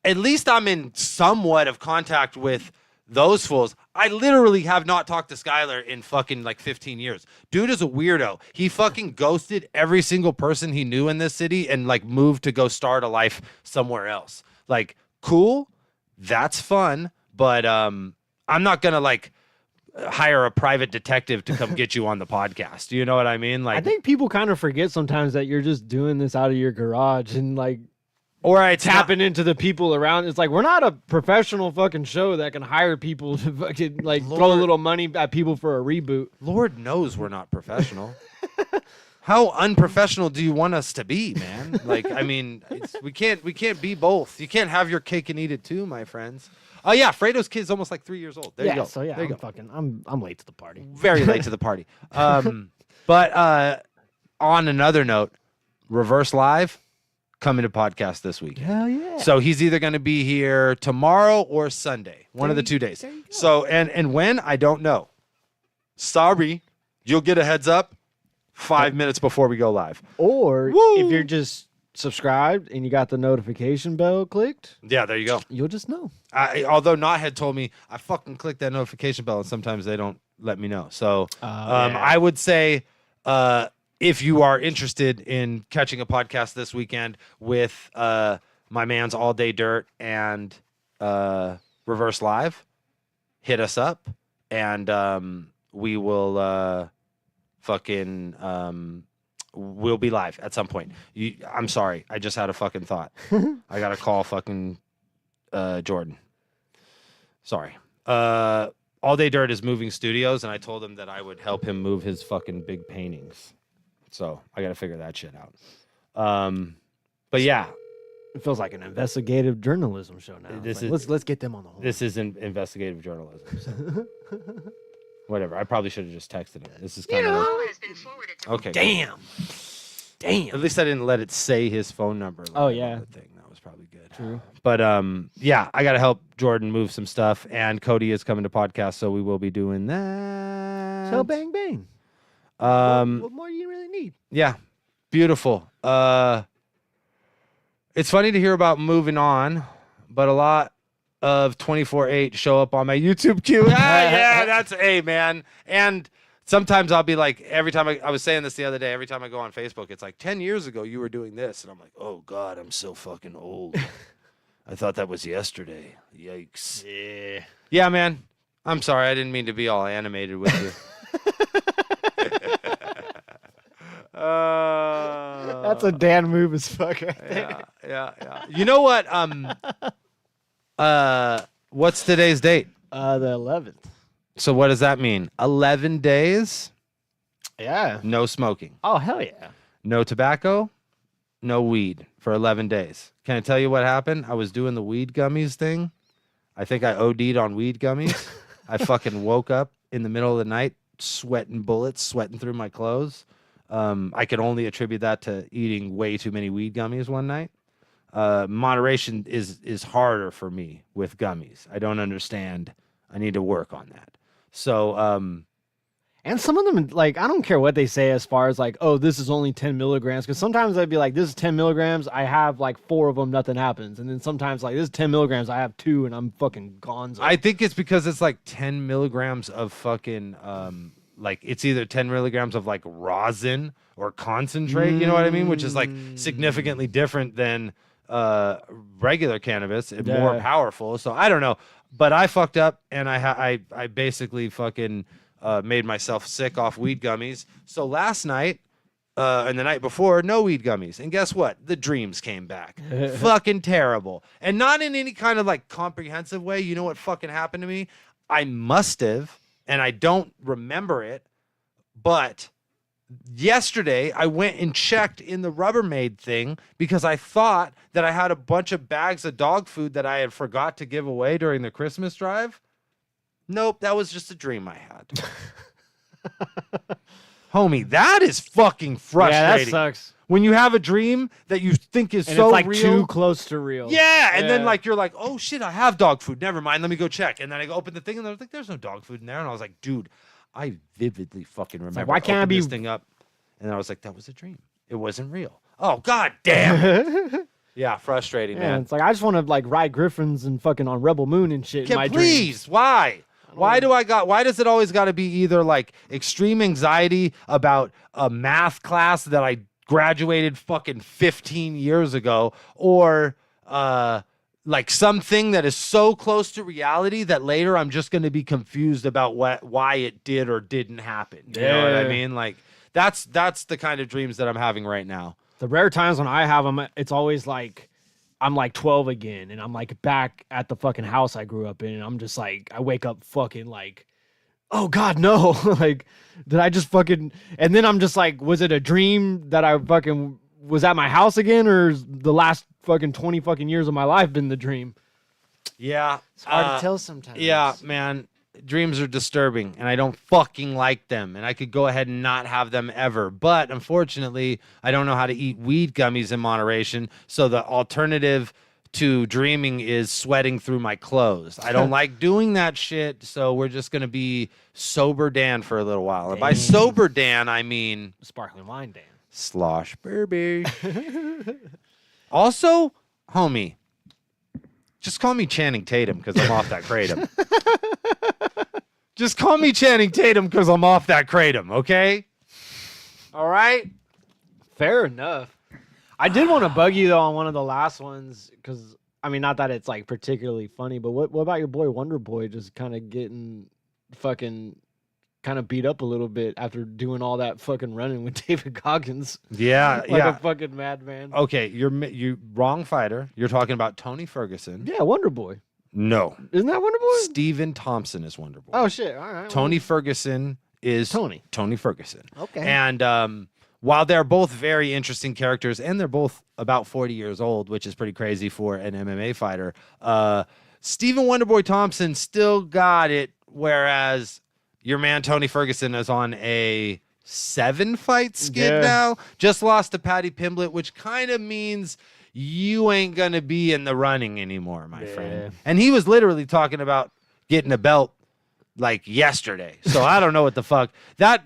at least I'm in somewhat of contact with those fools. I literally have not talked to Skylar in fucking 15 years. Dude is a weirdo. He fucking ghosted every single person he knew in this city and moved to go start a life somewhere else. Cool, that's fun, but I'm not gonna hire a private detective to come get you on the podcast. You know what I mean? I think people kind of forget sometimes that you're just doing this out of your garage and or it's tapping into the people around. It's we're not a professional fucking show that can hire people to fucking throw a Lord. little money at people for a reboot. Lord knows we're not professional. How unprofessional do you want us to be, man? We can't be both. You can't have your cake and eat it too, my friends. Oh yeah, Fredo's kid's almost 3 years old. There you go. So yeah, there you I'm late to the party. Very late to the party. But on another note, Reverse Live coming to podcast this week. Hell yeah. So he's either going to be here tomorrow or Sunday, one of the 2 days. there you go. So and when, I don't know. Sorry, you'll get a heads up 5 minutes before we go live. Or Woo! if you're just subscribed and you got the notification bell clicked, Yeah, there you go. you'll just know. Although Not had told me, I fucking clicked that notification bell, and sometimes they don't let me know. So yeah. I would say if you are interested in catching a podcast this weekend with my man's All Day Dirt and Reverse Live, hit us up, and we will we'll be live at some point. I'm sorry, I just had a fucking thought. I gotta call fucking Jordan. Sorry. All Day Dirt is moving studios, and I told him that I would help him move his fucking big paintings. So I gotta figure that shit out. But yeah, It feels like an investigative journalism show now. This Let's get them on the horn. this isn't investigative journalism. So. Whatever. I probably should have just texted him. This is kind of okay. Damn. At least I didn't let it say his phone number. Oh, on yeah. the thing. That was probably good. True. But yeah, I got to help Jordan move some stuff, and Cody is coming to podcast, so we will be doing that. So bang bang. What more do you really need? Yeah, beautiful. It's funny to hear about moving on, but a lot of 24/8 show up on my YouTube queue. Yeah, that's man. And sometimes I'll be like, every time I was saying this the other day, every time I go on Facebook, it's 10 years ago you were doing this, and I'm like, oh God, I'm so fucking old. I thought that was yesterday. Yikes. Yeah, man. I'm sorry, I didn't mean to be all animated with you. That's a Dan move as fuck right there. Yeah. You know what? What's today's date? The 11th. So what does that mean? 11 days, Yeah. no smoking, Oh, hell yeah. no tobacco, no weed for 11 days. Can I tell you what happened? I was doing the weed gummies thing. I think I OD'd on weed gummies. I fucking woke up in the middle of the night, sweating bullets, sweating through my clothes. I could only attribute that to eating way too many weed gummies one night. Moderation is harder for me with gummies. I don't understand. I need to work on that. So And some of them, like, I don't care what they say as far as like, oh, this is only 10 milligrams. Because sometimes I'd be like, this is 10 milligrams. I have like 4 of them, nothing happens. And then sometimes like, this is 10 milligrams. I have 2 and I'm fucking gonzo. I think it's because it's like 10 milligrams of fucking like it's either 10 milligrams of like rosin or concentrate, you know what I mean? Which is like significantly different than regular cannabis and more Yeah. powerful. So I don't know. But I fucked up and I basically fucking made myself sick off weed gummies. So last night and the night before, no weed gummies. And guess what? The dreams came back. Fucking terrible. And not in any kind of like comprehensive way. You know what fucking happened to me? I must have, and I don't remember it, but yesterday I went and checked in the Rubbermaid thing because I thought that I had a bunch of bags of dog food that I had forgot to give away during the Christmas drive. Nope, that was just a dream I had. Homie, that is fucking frustrating. Yeah, that sucks. When you have a dream that you think is And so it's like real. too close to real. Yeah, and then like you're like, oh shit, I have dog food. Never mind, let me go check. And then I go open the thing, and I was like, there's no dog food in there. And I was like, dude, I vividly fucking remember. why can't I opened be- this thing up? And I was like, that was a dream. It wasn't real. Oh god damn. Yeah, frustrating, Yeah, man. it's like I just want to like ride griffins and fucking on Rebel Moon and shit in my dreams. Please, why? Why does it always got to be either like extreme anxiety about a math class that I graduated fucking 15 years ago, or like something that is so close to reality that later I'm just going to be confused about why it did or didn't happen. You know what I Yeah. mean? Like that's the kind of dreams that I'm having right now. The rare times when I have them, it's always like I'm like 12 again, and I'm like back at the fucking house I grew up in, and I'm just like, I wake up fucking like, oh God, no. Like, did I just fucking, and then I'm just like, was it a dream that I fucking was at my house again, or is the last fucking 20 fucking years of my life been the dream? Yeah. It's hard to tell sometimes. Yeah, man. Dreams are disturbing and I don't fucking like them. And I could go ahead and not have them ever. But unfortunately, I don't know how to eat weed gummies in moderation. So the alternative to dreaming is sweating through my clothes. I don't like doing that shit. So we're just going to be sober Dan for a little while. And by sober Dan, I mean Sparkling wine, Dan. slosh baby. Also, homie, just call me Channing Tatum because I'm off that kratom. Just call me Channing Tatum because I'm off that kratom, okay? All right? Fair enough. I did want to bug you though on one of the last ones because I mean, not that it's like particularly funny, but what about your boy Wonder Boy just kind of getting fucking kind of beat up a little bit after doing all that fucking running with David Goggins Yeah, like yeah. a fucking madman? Okay, you wrong fighter. You're talking about Tony Ferguson. Yeah, Wonder Boy. No. Isn't that Wonder Boy? Stephen Thompson is Wonder Boy. Oh shit! All right. Tony Ferguson is Tony. Ferguson. Okay. And while they're both very interesting characters, and they're both about 40 years old, which is pretty crazy for an MMA fighter, Stephen Wonderboy Thompson still got it, whereas your man Tony Ferguson is on a 7-fight skid Yeah. now. Just lost to Paddy Pimblett, which kind of means you ain't going to be in the running anymore, my Yeah. friend. And he was literally talking about getting a belt like yesterday. So I don't know what the fuck. That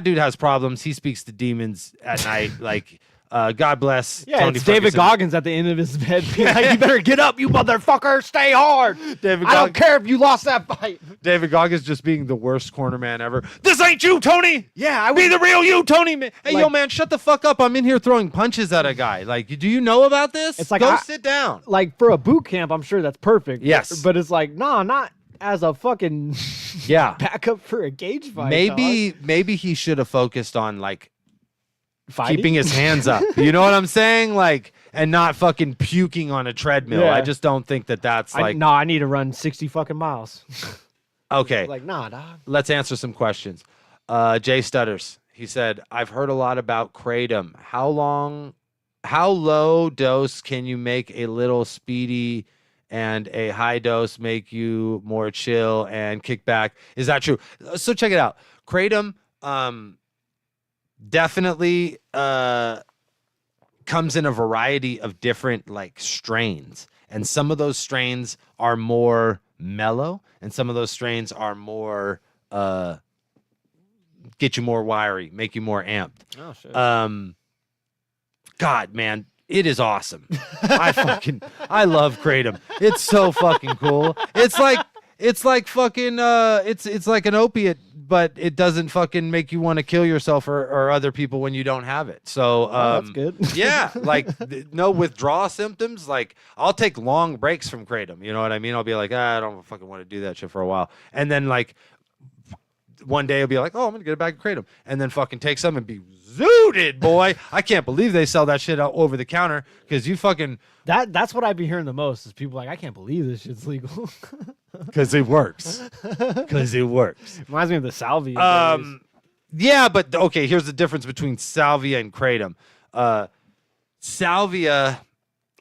dude has problems. He speaks to demons at night. Like, God bless. Yeah, Tony it's David Ferguson. Goggins at the end of his bed being like, you better get up, you motherfucker, stay hard. David I don't Goggins, care if you lost that fight. David Goggins just being the worst corner man ever. This ain't you, Tony. Yeah, I Be the real you, Tony. Man. Hey, yo, Like- man, shut the fuck up. I'm in here throwing punches at a guy. Like, do you know about this? It's like Go I- sit down. like for a boot camp, I'm sure that's perfect. Yes. But it's like, nah, not as a fucking Yeah. backup for a cage fight. Maybe he should have focused on like Fighting? keeping his hands up. You know what I'm saying? Like, and not fucking puking on a treadmill. Yeah. I just don't think that that's like I need to run 60 fucking miles. okay. Like, nah, dog. Let's answer some questions. Jay Stutters, he said, I've heard a lot about kratom. How low dose can you make a little speedy and a high dose make you more chill and kick back? Is that true? So check it out. Kratom definitely comes in a variety of different like strains. And some of those strains are more mellow and some of those strains are more get you more wiry, make you more amped. Oh shit. God, man, it is awesome. I love Kratom. It's so fucking cool. It's like fucking it's like an opiate, but it doesn't fucking make you want to kill yourself or other people when you don't have it. So that's good. Yeah, like no withdrawal symptoms. Like I'll take long breaks from Kratom. You know what I mean? I'll be like, I don't fucking want to do that shit for a while, and then like one day I'll be like, oh, I'm gonna get a bag of Kratom, and then fucking take some and be zooted, boy. I can't believe they sell that shit out over the counter because you fucking That's what I've been hearing the most is people like, I can't believe this shit's legal. because it works. Because it works. Reminds me of the salvia. days. Yeah, but okay, here's the difference between salvia and kratom. Salvia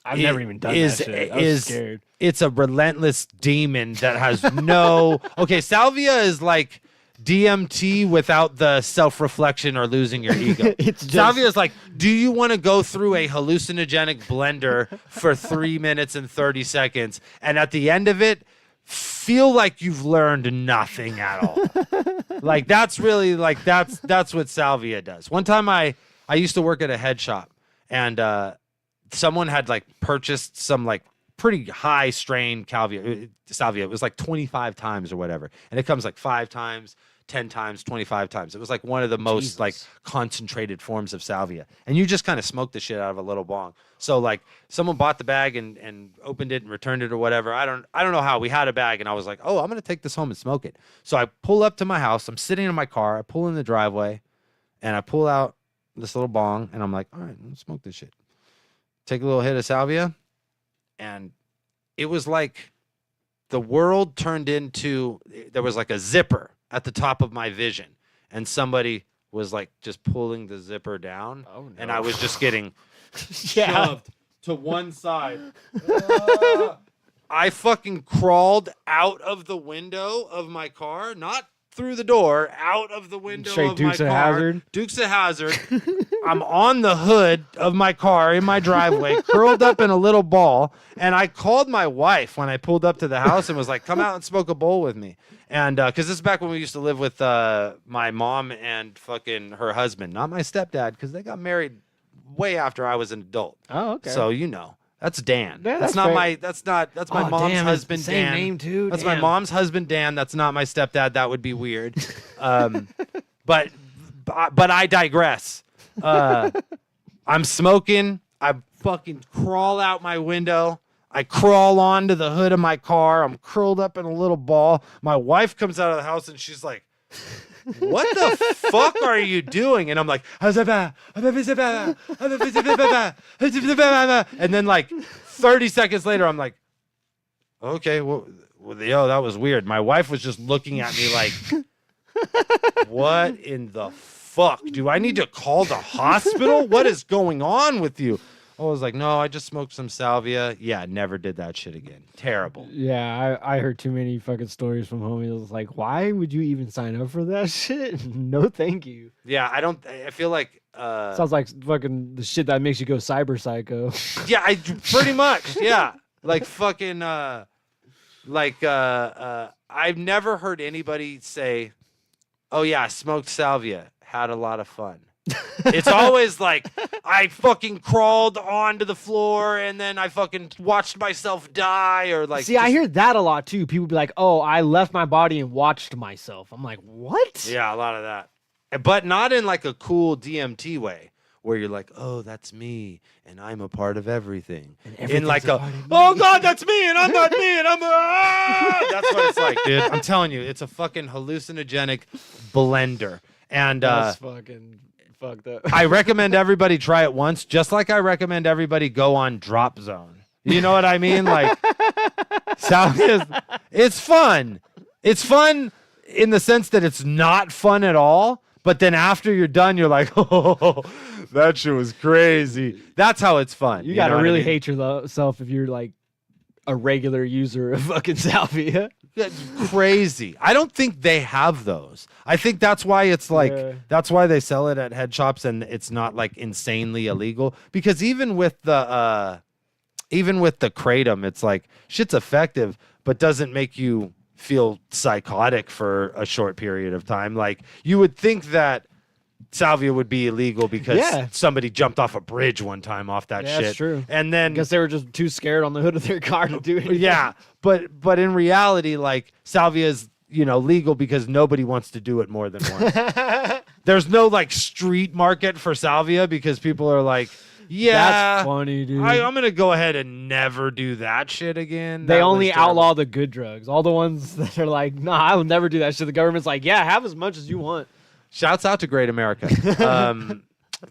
I've never even done that shit. I was scared. It's a relentless demon that has no okay, salvia is like DMT without the self-reflection or losing your ego. Salvia is like, do you want to go through a hallucinogenic blender for 3 minutes and 30 seconds and at the end of it feel like you've learned nothing at all? Like that's really like that's what salvia does. One time I used to work at a head shop and someone had like purchased some like pretty high strain salvia. It was like 25 times or whatever. And it comes like 5 times, 10 times, 25 times. It was like one of the most like concentrated forms of salvia. And you just kind of smoke the shit out of a little bong. So like someone bought the bag and opened it and returned it or whatever. I don't know how. We had a bag and I was like, oh, I'm going to take this home and smoke it. So I pull up to my house. I'm sitting in my car. I pull in the driveway and I pull out this little bong and I'm like, all right, let's smoke this shit. Take a little hit of salvia. And it was like the world turned into, there was like a zipper at the top of my vision. And somebody was like just pulling the zipper down. Oh, no. And I was just getting shoved to one side. I fucking crawled out of the window of my car, not through the door, out of the window straight of Dukes my of car. Hazzard. Dukes of Hazzard. I'm on the hood of my car in my driveway, curled up in a little ball. And I called my wife when I pulled up to the house and was like, come out and smoke a bowl with me. And because this is back when we used to live with my mom and fucking her husband, not my stepdad, because they got married way after I was an adult. Oh, okay. So you know. That's Dan. Yeah, that's not my. That's my mom's husband. Same Dan. name too. That's my mom's husband. Dan. That's not my stepdad. That would be weird. But I digress. I'm smoking. I fucking crawl out my window. I crawl onto the hood of my car. I'm curled up in a little ball. My wife comes out of the house and she's like, what the fuck are you doing? And I'm like, and then like 30 seconds later, I'm like, okay, well, yo, that was weird. My wife was just looking at me like, what in the fuck? Do I need to call the hospital? What is going on with you? I was like, no, I just smoked some salvia. Yeah, never did that shit again. Terrible. Yeah, I heard too many fucking stories from homies. I was like, why would you even sign up for that shit? No, thank you. Yeah, I feel like sounds like fucking the shit that makes you go cyber psycho. Yeah, I pretty much. Yeah, like fucking I've never heard anybody say, "Oh yeah, I smoked salvia, had a lot of fun." It's always like I fucking crawled onto the floor and then I fucking watched myself die or like. See, I hear that a lot too. People be like, "Oh, I left my body and watched myself." I'm like, "What?" Yeah, a lot of that, but not in like a cool DMT way where you're like, "Oh, that's me and I'm a part of everything." In like "Oh God, that's me and I'm not me and I'm that's what it's like, dude. I'm telling you, it's a fucking hallucinogenic blender. And that's fucking fucked up. I recommend everybody try it once, just like I recommend everybody go on Drop Zone. You know what I mean? Like, it's fun. It's fun in the sense that it's not fun at all. But then after you're done, you're like, oh, that shit was crazy. That's how it's fun. You gotta really hate yourself if you're like a regular user of fucking salvia. That's crazy. I don't think they have those. I think that's why it's like that's why they sell it at head shops and it's not like insanely illegal. Because even with the kratom, it's like shit's effective, but doesn't make you feel psychotic for a short period of time. Like you would think that salvia would be illegal because Yeah. somebody jumped off a bridge one time off that Yeah, shit. that's true. And then I guess they were just too scared on the hood of their car to do it. yeah, but in reality, like salvia is legal because nobody wants to do it more than once. There's no like street market for salvia because people are like, yeah, That's funny, dude. I'm gonna go ahead and never do that shit again. They That only was terrible. outlaw the good drugs. All the ones that are like, nah, I will never do that shit. The government's like, yeah, have as much as you want. Shouts out to Great America.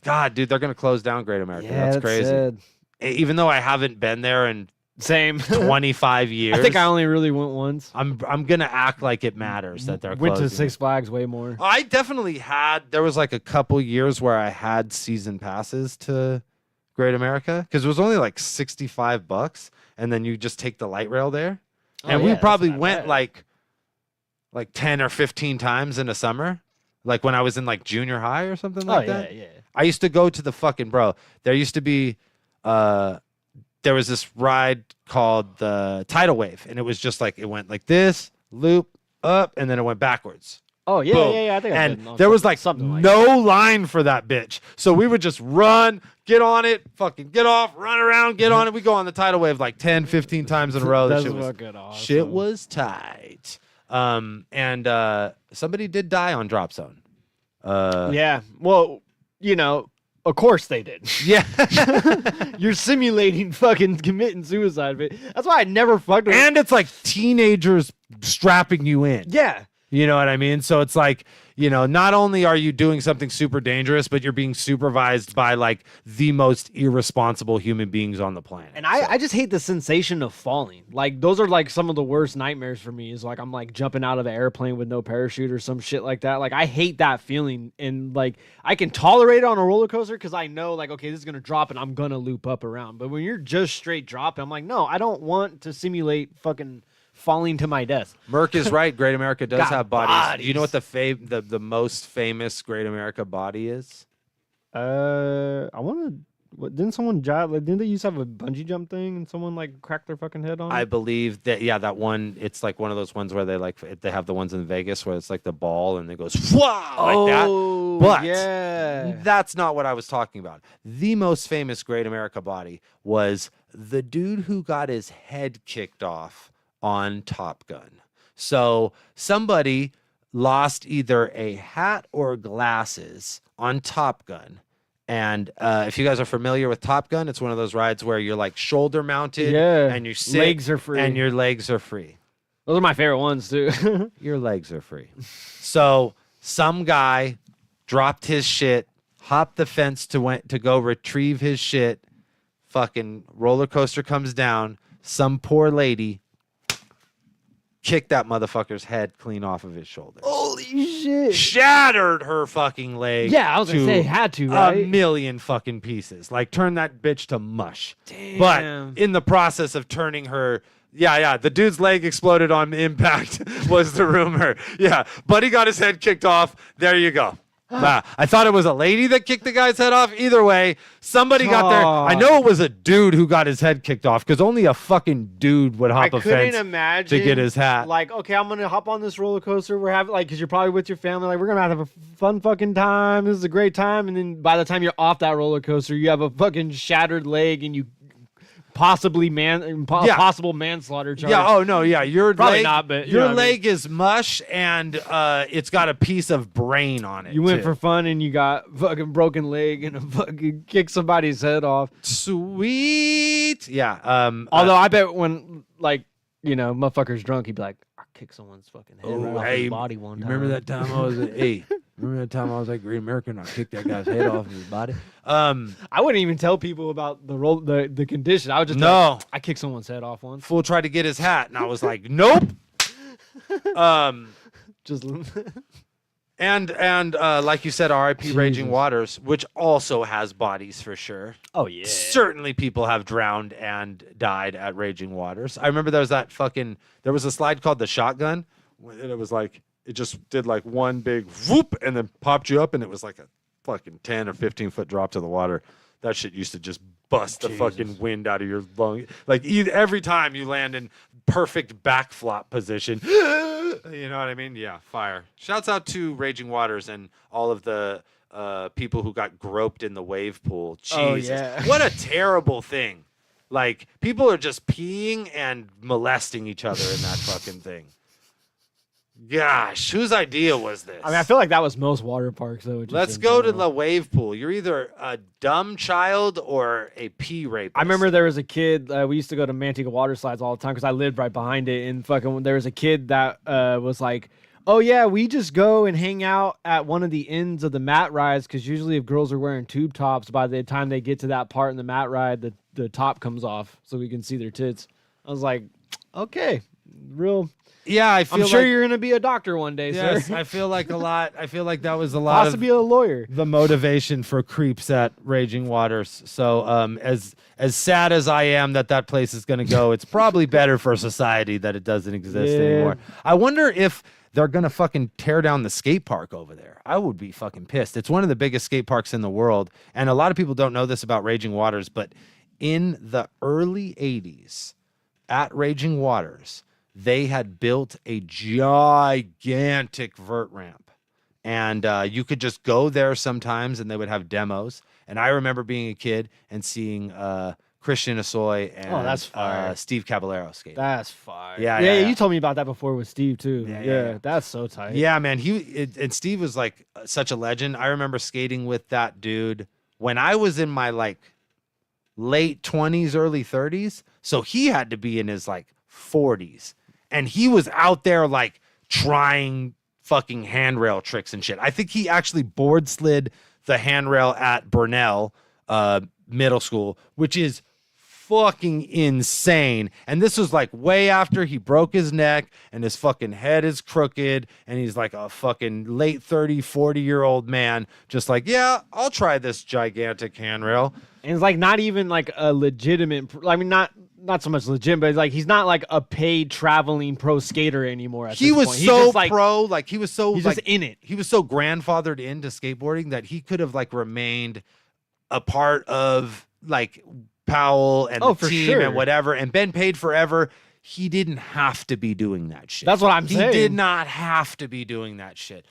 God, dude, they're gonna close down Great America. That's crazy. sad. Even though I haven't been there in Same. 25 years, I think I only really went once. I'm gonna act like it matters that they're Went to closing. Six Flags way more. I definitely had. There was like a couple years where I had season passes to Great America because it was only like $65, and then you just take the light rail there. And yeah, we that's probably not went bad. like 10 or 15 times in a summer, like when I was in like junior high or something like that. yeah. I used to go to the fucking bro. There used to be there was this ride called the Tidal Wave, and it was just like it went like this, loop up, and then it went backwards. Oh yeah, Boom. yeah. I think I've And been on there was like something like no line for that bitch. So we would just run, get on it, fucking get off, run around, get on it. We go on the Tidal Wave like 10, 15 times in a row. That That's shit was, fucking awesome. shit was tight. And somebody did die on Drop Zone. Yeah. Well, of course they did. Yeah. You're simulating fucking committing suicide. But that's why I never fucked with. And it's like teenagers strapping you in. Yeah. You know what I mean? So it's like, not only are you doing something super dangerous, but you're being supervised by like the most irresponsible human beings on the planet. And I just hate the sensation of falling. Like those are like some of the worst nightmares for me. Is like I'm like jumping out of an airplane with no parachute or some shit like that. Like I hate that feeling. And like I can tolerate it on a roller coaster because I know like okay this is gonna drop and I'm gonna loop up around. But when you're just straight dropping, I'm like no, I don't want to simulate fucking falling to my death. Merc is right. Great America does Got have bodies. Do you know what bodies. the most famous Great America body is? I want to. What, didn't someone didn't they used to have a bungee jump thing and someone like cracked their fucking head on I it? believe that that one. It's like one of those ones where they have the ones in Vegas where it's like the ball and it goes like that. Oh, But yeah. that's not what I was talking about. The most famous Great America body was the dude who got his head kicked off on Top Gun. So somebody lost either a hat or glasses on Top Gun. And if you guys are familiar with Top Gun, it's one of those rides where you're like shoulder mounted Yeah. and you sit Legs are free. and your legs are free. Those are my favorite ones too. Your legs are free. So some guy dropped his shit, hopped the fence to go retrieve his shit. Fucking roller coaster comes down. Some poor lady kicked that motherfucker's head clean off of his shoulder. Holy shit. Shattered her fucking leg. Yeah, I was gonna to say had to, a right? million fucking pieces. Like turn that bitch to mush. Damn. But in the process of turning her, the dude's leg exploded on impact was the rumor. Yeah, Buddy got his head kicked off. There you go. Wow. I thought it was a lady that kicked the guy's head off. Either way, somebody got there. I know it was a dude who got his head kicked off because only a fucking dude would hop I a couldn't fence imagine to get his hat. Like, okay, I'm gonna hop on this roller coaster. We're having like, cause you're probably with your family. Like, we're gonna have a fun fucking time. This is a great time. And then by the time you're off that roller coaster, you have a fucking shattered leg and you possibly possible manslaughter charge. Yeah. Oh no. Yeah. Your Probably leg, not, but you your know what I mean. leg is mush and it's got a piece of brain on it. You went too. for fun and you got fucking broken leg and a fucking kick somebody's head off. Sweet. Yeah. Although I bet when motherfucker's drunk, he'd be like, I kicked someone's fucking head right off hey, his body one time. remember that time I was at remember that time I was at Great American? I kicked that guy's head off his body. I wouldn't even tell people about the condition. I would just be No. like, I kicked someone's head off once. Fool tried to get his hat, and I was like, nope. Just And like you said, R.I.P. Raging Waters, which also has bodies for sure. oh yeah. Certainly people have drowned and died at Raging Waters. I remember there was a slide called the Shotgun, and it was like, it just did like one big whoop and then popped you up, and it was like a fucking 10 or 15 foot drop to the water. That shit used to just bust the fucking wind out of your lung. Like every time you land in perfect back flop position. You know what I mean? Yeah, fire. Shouts out to Raging Waters and all of the people who got groped in the wave pool. Jesus. Oh, yeah. What a terrible thing. Like, people are just peeing and molesting each other in that fucking thing. Gosh, whose idea was this? I mean, I feel like that was most water parks, though. Let's go to the wave pool. You're either a dumb child or a pee rapist. I remember there was a kid. We used to go to Manteca water slides all the time because I lived right behind it. And fucking, there was a kid that was like, "Oh yeah, we just go and hang out at one of the ends of the mat rides because usually if girls are wearing tube tops, by the time they get to that part in the mat ride, the top comes off so we can see their tits." I was like, "Okay, real." Yeah, I feel I'm sure like, you're gonna be a doctor one day, yes, sir. I feel like a lot. I feel like that was a lot Possibly a lawyer. the motivation for creeps at Raging Waters. So, as sad as I am that place is going to go, it's probably better for society that it doesn't exist anymore. I wonder if they're going to fucking tear down the skate park over there. I would be fucking pissed. It's one of the biggest skate parks in the world, and a lot of people don't know this about Raging Waters, but in the early 80s at Raging Waters, they had built a gigantic vert ramp. And you could just go there sometimes and they would have demos. And I remember being a kid and seeing Christian Asoy and that's fire. Steve Caballero skate. That's fire. Yeah, yeah, yeah. You told me about that before with Steve too. Yeah, Yeah, yeah. that's so tight. Yeah, man. And Steve was like such a legend. I remember skating with that dude when I was in my like late 20s, early 30s. So he had to be in his like 40s. And he was out there like trying fucking handrail tricks and shit. I think he actually board slid the handrail at Burnell Middle School, which is fucking insane. And this was like way after he broke his neck and his fucking head is crooked and he's like a fucking late 30, 40-year-old man just like, yeah, I'll try this gigantic handrail. And it's like not even like a legitimate. I mean, not so much legit, but it's like he's not like a paid traveling pro skater anymore. At He this was point. He's so just, like, pro, like he was so he's like just in it. he was so grandfathered into skateboarding that he could have like remained a part of like Powell and the for team sure. and whatever and been paid forever. He didn't have to be doing that shit. That's what I'm he saying. He did not have to be doing that shit.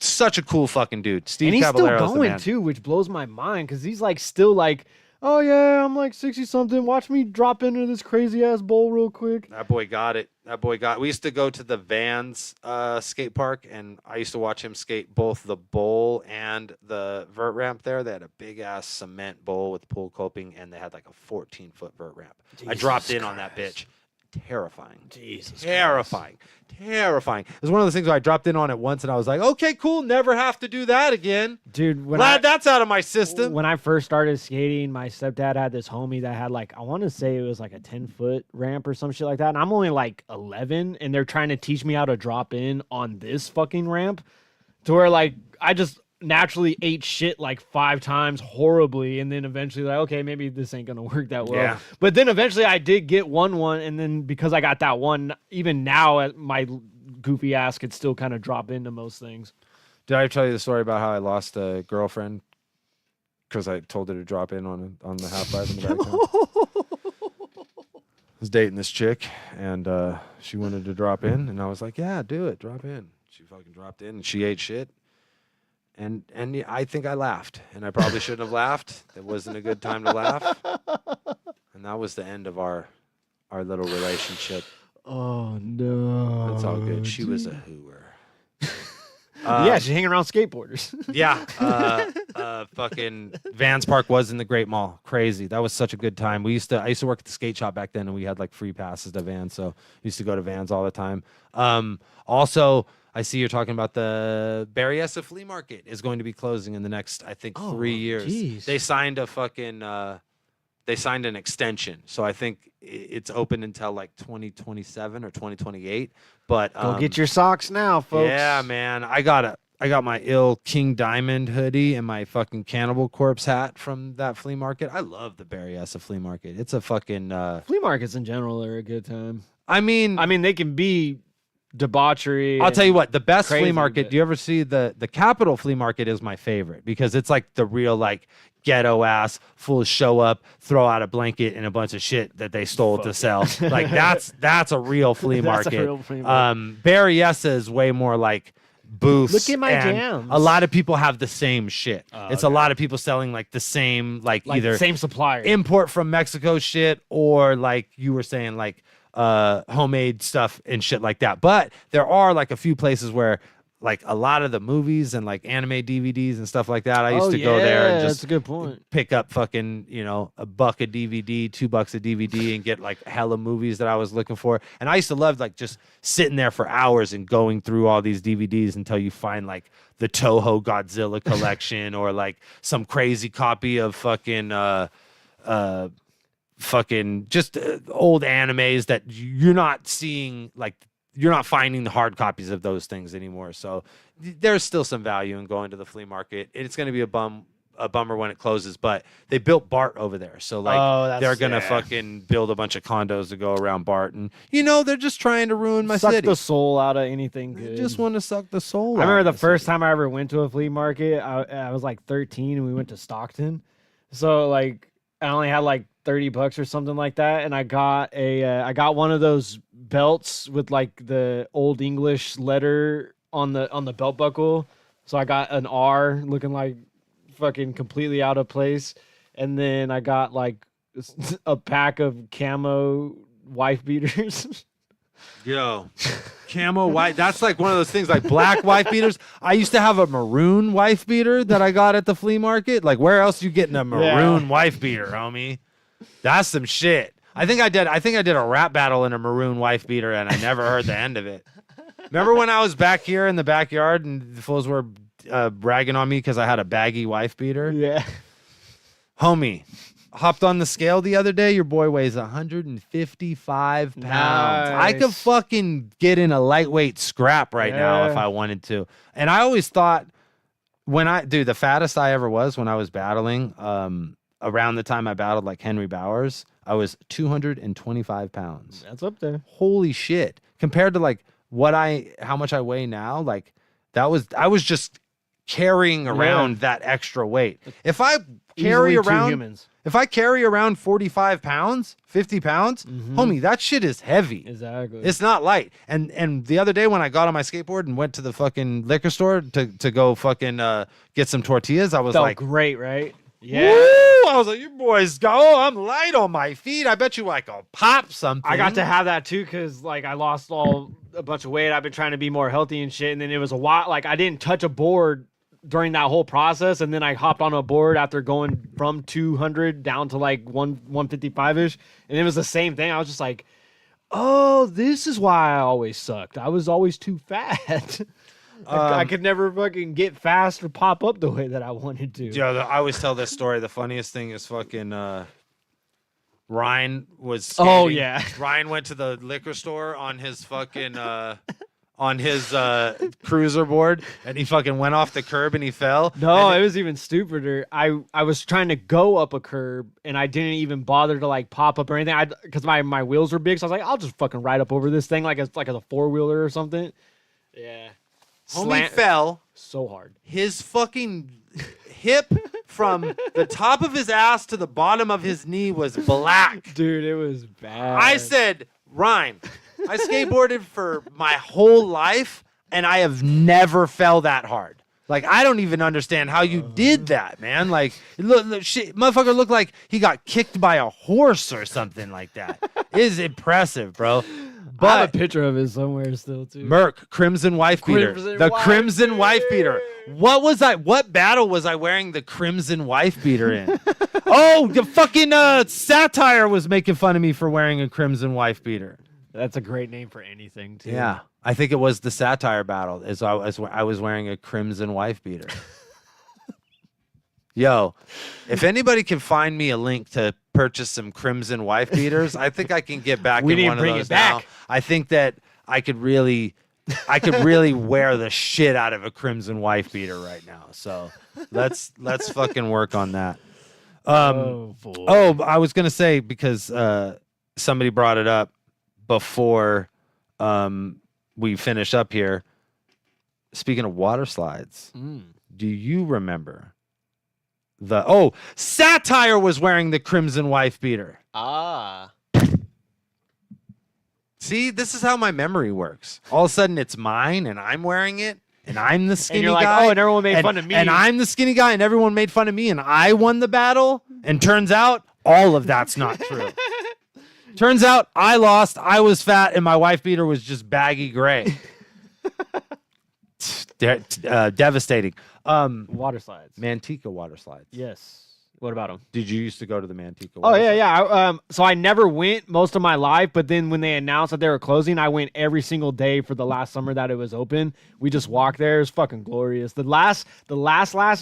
Such a cool fucking dude. Steve And he's Caballero's still the going man. too, which blows my mind because he's like still like, "Oh yeah, I'm like 60 something. Watch me drop into this crazy ass bowl real quick." That boy got it. We used to go to the Vans skate park, and I used to watch him skate both the bowl and the vert ramp there. They had a big ass cement bowl with pool coping, and they had like a 14-foot vert ramp. I dropped in on that bitch. Terrifying. Jesus, Terrifying. Terrifying. It was one of those things where I dropped in on it once, and I was like, okay, cool. Never have to do that again. dude. Glad that's out of my system. When I first started skating, my stepdad had this homie that had like, I want to say it was like a 10-foot ramp or some shit like that. And I'm only like 11 and they're trying to teach me how to drop in on this fucking ramp to where like, I just naturally ate shit like 5 times horribly. And then eventually like, okay, maybe this ain't going to work that well. Yeah. But then eventually I did get one. And then because I got that one, even now my goofy ass could still kind of drop into most things. Did I tell you the story about how I lost a girlfriend because I told her to drop in on the half pipe in the back? I was dating this chick, and she wanted to drop in, and I was like, "Yeah, do it, drop in." She fucking dropped in, and she ate shit, and yeah, I think I laughed, and I probably shouldn't have laughed. It wasn't a good time to laugh, and that was the end of our little relationship. Oh no. It's all good. She was a hooer. Yeah, she's hanging around skateboarders. Yeah, fucking Vans Park was in the Great Mall. Crazy. That was such a good time. I used to work at the skate shop back then, and we had like free passes to Vans, so we used to go to Vans all the time. Also, I see you're talking about the Berryessa Flea Market is going to be closing in the next, I think, 3 years. geez. They signed a fucking. They signed an extension, so I think it's open until like 2027 or 2028. But Go get your socks now, folks. yeah, man. I got my ill King Diamond hoodie and my fucking Cannibal Corpse hat from that flea market. I love the Berryessa flea market. It's a fucking Flea markets in general are a good time. I mean, I mean, they can be debauchery. I'll tell you what, the best flea crazy, market. but- Do you ever see the Capitol flea market? Is my favorite because it's like the real like ghetto ass full show up, throw out a blanket and a bunch of shit that they stole to sell. Like that's a real flea That's a market. real flea market. Berryessa is way more like booths. Look at my and jams. A lot of people have the same shit. It's a lot of people selling like the same like either same supplier. import from Mexico shit or like you were saying like homemade stuff and shit like that. But there are like a few places where like a lot of the movies and like anime DVDs and stuff like that. I used to go there and that's just a good point. pick up fucking, you know, $1 a DVD, $2 a DVD and get like hella movies that I was looking for. And I used to love like just sitting there for hours and going through all these DVDs until you find like the Toho Godzilla collection or like some crazy copy of fucking fucking just old animes that you're not seeing, like you're not finding the hard copies of those things anymore. So there's still some value in going to the flea market. It's going to be a bummer when it closes, but they built BART over there. So like they're going to fucking build a bunch of condos to go around BART, and you know, they're just trying to ruin my Suck city. the soul out of anything They good. just want to suck the soul I out remember of the first city. time I ever went to a flea market. I was like 13 and we went to Stockton. So like I only had like $30 or something like that, and I got I got one of those belts with like the old English letter on the belt buckle. So I got an R looking like fucking completely out of place, and then I got like a pack of camo wife beaters. Yo, camo white. That's like one of those things like black wife beaters. I used to have a maroon wife beater that I got at the flea market. Like, where else you getting a maroon wife beater, homie? That's some shit. I think I did a rap battle in a maroon wife beater, and I never heard the end of it. Remember when I was back here in the backyard and the fools were bragging on me because I had a baggy wife beater? Yeah. Homie, hopped on the scale the other day. Your boy weighs 155 pounds. I could Nice. fucking get in a lightweight scrap right now if Yeah. I wanted to. And I always thought the fattest I ever was when I was battling, around the time I battled like Henry Bowers, I was 225 pounds. That's up there. Holy shit. Compared to like how much I weigh now, like I was just carrying around that extra weight. If I carry Easily two around humans. if I carry around 45 pounds, 50 pounds, homie, that shit is heavy. Exactly. It's not light. And the other day when I got on my skateboard and went to the fucking liquor store to go fucking get some tortillas, I was felt like, great, right? woo! I was like, you boys go. Oh, I'm light on my feet. I bet you I'll pop something. I got to have that too because like I lost a bunch of weight. I've been trying to be more healthy and shit. And then it was a while, like I didn't touch a board during that whole process. And then I hopped on a board after going from 200 down to like 155-ish. And it was the same thing. I was just like, oh, this is why I always sucked. I was always too fat. I could never fucking get fast or pop up the way that I wanted to. Yeah, I always tell this story. The funniest thing is fucking Ryan was skating. Oh, yeah. Ryan went to the liquor store on his fucking on his cruiser board, and he fucking went off the curb and he fell. No, And it was even stupider. I was trying to go up a curb and I didn't even bother to like pop up or anything. Because my wheels were big, so I was like, I'll just fucking ride up over this thing like it's like a 4-wheeler or something. Yeah, homie fell. so hard. His fucking hip from the top of his ass to the bottom of his knee was black. Dude, it was bad. I said, Ryan, I skateboarded for my whole life and I have never fell that hard. Like, I don't even understand how you did that, man. Like, look, shit, motherfucker looked like he got kicked by a horse or something like that. It is impressive, bro. I have a But picture of it somewhere still too. Merc, Crimson Wife Beater. Crimson The Wife Crimson Wife Beater. Beater. What battle was I wearing the Crimson Wife Beater in? Oh, the fucking Satire was making fun of me for wearing a Crimson Wife Beater. That's a great name for anything too. Yeah, I think it was the Satire battle. As I was wearing a Crimson Wife Beater. Yo, if anybody can find me a link to purchase some Crimson Wife Beaters, I think I can get back We in need to one of bring those it back. now. I think that I could really wear the shit out of a Crimson Wife Beater right now. So let's fucking work on that. Oh, boy. Oh, I was gonna say because somebody brought it up before we finish up here. Speaking of water slides, do you remember Satire was wearing the crimson wife beater. Ah. See, this is how my memory works. All of a sudden, it's mine, and I'm wearing it, and I'm the skinny And you're like, guy. oh, and everyone made fun of me. And I'm the skinny guy, and everyone made fun of me, and I won the battle. And turns out, all of that's not true. Turns out, I lost, I was fat, and my wife beater was just baggy gray. Devastating. Water slides. Manteca water slides. Yes. What about them? Did you used to go to the Manteca? Oh water yeah, slides? yeah. So I never went most of my life, but then when they announced that they were closing, I went every single day for the last summer that it was open. We just walked there. It was fucking glorious. The last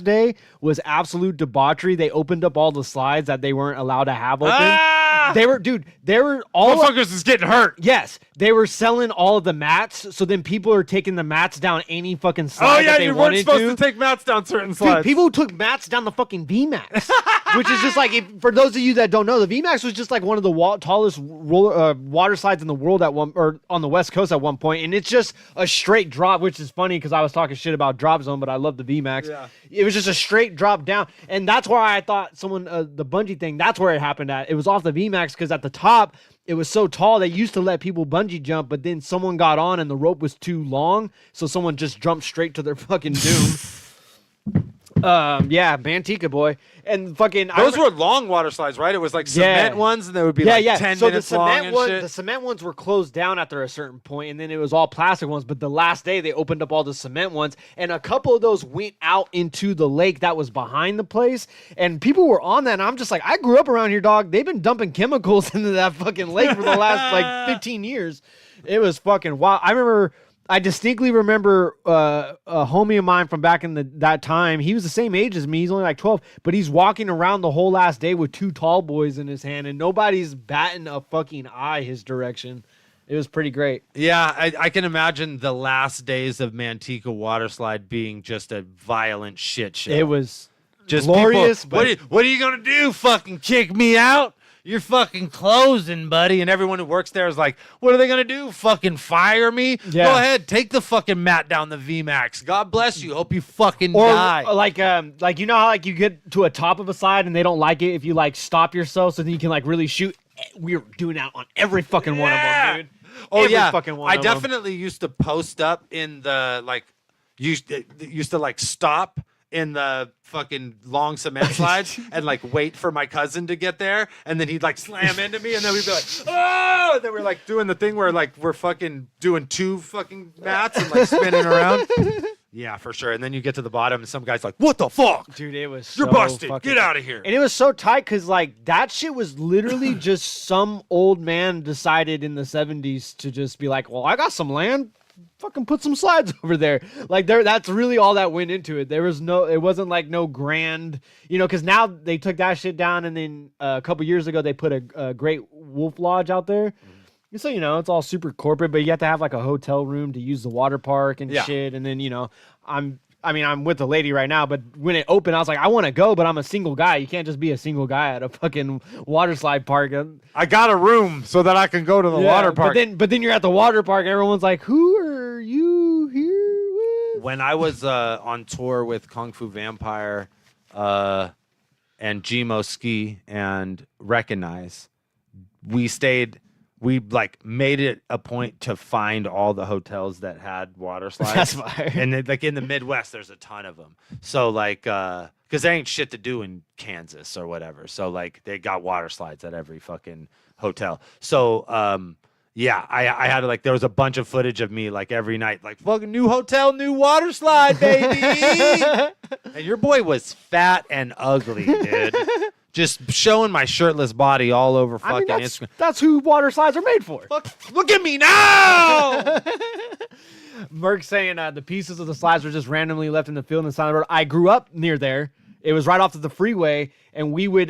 day was absolute debauchery. They opened up all the slides that they weren't allowed to have open. They were all Motherfuckers is getting hurt. Yes, they were selling all of the mats. So then people are taking the mats down any fucking slide that they you weren't wanted supposed to take mats down certain Dude, slides. people took mats down the fucking VMAX, which is just like, for those of you that don't know, the VMAX was just like one of the tallest water slides in the world on the West Coast at one point, and it's just a straight drop, which is funny because I was talking shit about Drop Zone, but I love the VMAX. Yeah. It was just a straight drop down, and that's why I thought the bungee thing, that's where it happened at. It was off the VMAX because at the top, it was so tall they used to let people bungee jump, but then someone got on and the rope was too long, so someone just jumped straight to their fucking doom. Yeah, Manteca boy, and fucking Those were long water slides, right? It was like cement ones, and they would be like 10 minutes long and shit. The cement ones were closed down after a certain point, and then it was all plastic ones. But the last day they opened up all the cement ones, and a couple of those went out into the lake that was behind the place, and people were on that. And I'm just like, I grew up around here, dog. They've been dumping chemicals into that fucking lake for the last like 15 years. It was fucking wild. I distinctly remember a homie of mine from back in that time. He was the same age as me. He's only like 12, but he's walking around the whole last day with 2 tall boys in his hand, and nobody's batting a fucking eye his direction. It was pretty great. Yeah, I can imagine the last days of Manteca water slide being just a violent shit show. It was just glorious. People, what are you gonna do? Fucking kick me out? You're fucking closing, buddy. And everyone who works there is like, what are they going to do? Fucking fire me? Yeah. Go ahead. Take the fucking mat down the VMAX. God bless you. Hope you fucking die. Like you know how like you get to a top of a slide and they don't like it if you like stop yourself so then you can like really shoot. We're doing that on every fucking one of them, dude. Oh, Every yeah. fucking one I of them. definitely used to post up in the, like, used to like stop in the fucking long cement slides and like wait for my cousin to get there, and then he'd like slam into me, and then we'd be like, oh, and then we're like doing the thing where like we're fucking doing 2 fucking mats and like spinning around. Yeah, for sure. And then you get to the bottom and some guy's like, what the fuck? Dude, it was You're so busted. fucking- Get out of here. And it was so tight because like that shit was literally just some old man decided in the 70s to just be like, well, I got some land. Fucking put some slides over there. Like that's really all that went into it. It wasn't like no grand, because now they took that shit down, and then a couple years ago they put a Great Wolf Lodge out there. So it's all super corporate, but you have to have like a hotel room to use the water park and shit. And then I'm with the lady right now, but when it opened, I was like, I want to go, but I'm a single guy. You can't just be a single guy at a fucking water slide park. I got a room so that I can go to the water park. But then you're at the water park, and everyone's like, who are you here with? When I was on tour with Kung Fu Vampire and Gmo Ski and Recognize, we like made it a point to find all the hotels that had water slides. That's fire. And like in the Midwest, there's a ton of them. So like, because there ain't shit to do in Kansas or whatever. So like, they got water slides at every fucking hotel. So yeah, I had like, there was a bunch of footage of me like every night, like fucking new hotel, new water slide, baby. And your boy was fat and ugly, dude. Just showing my shirtless body all over fucking Instagram. That's who water slides are made for. Look at me now! Merc saying the pieces of the slides were just randomly left in the field on the side of the road. I grew up near there. It was right off of the freeway, and we would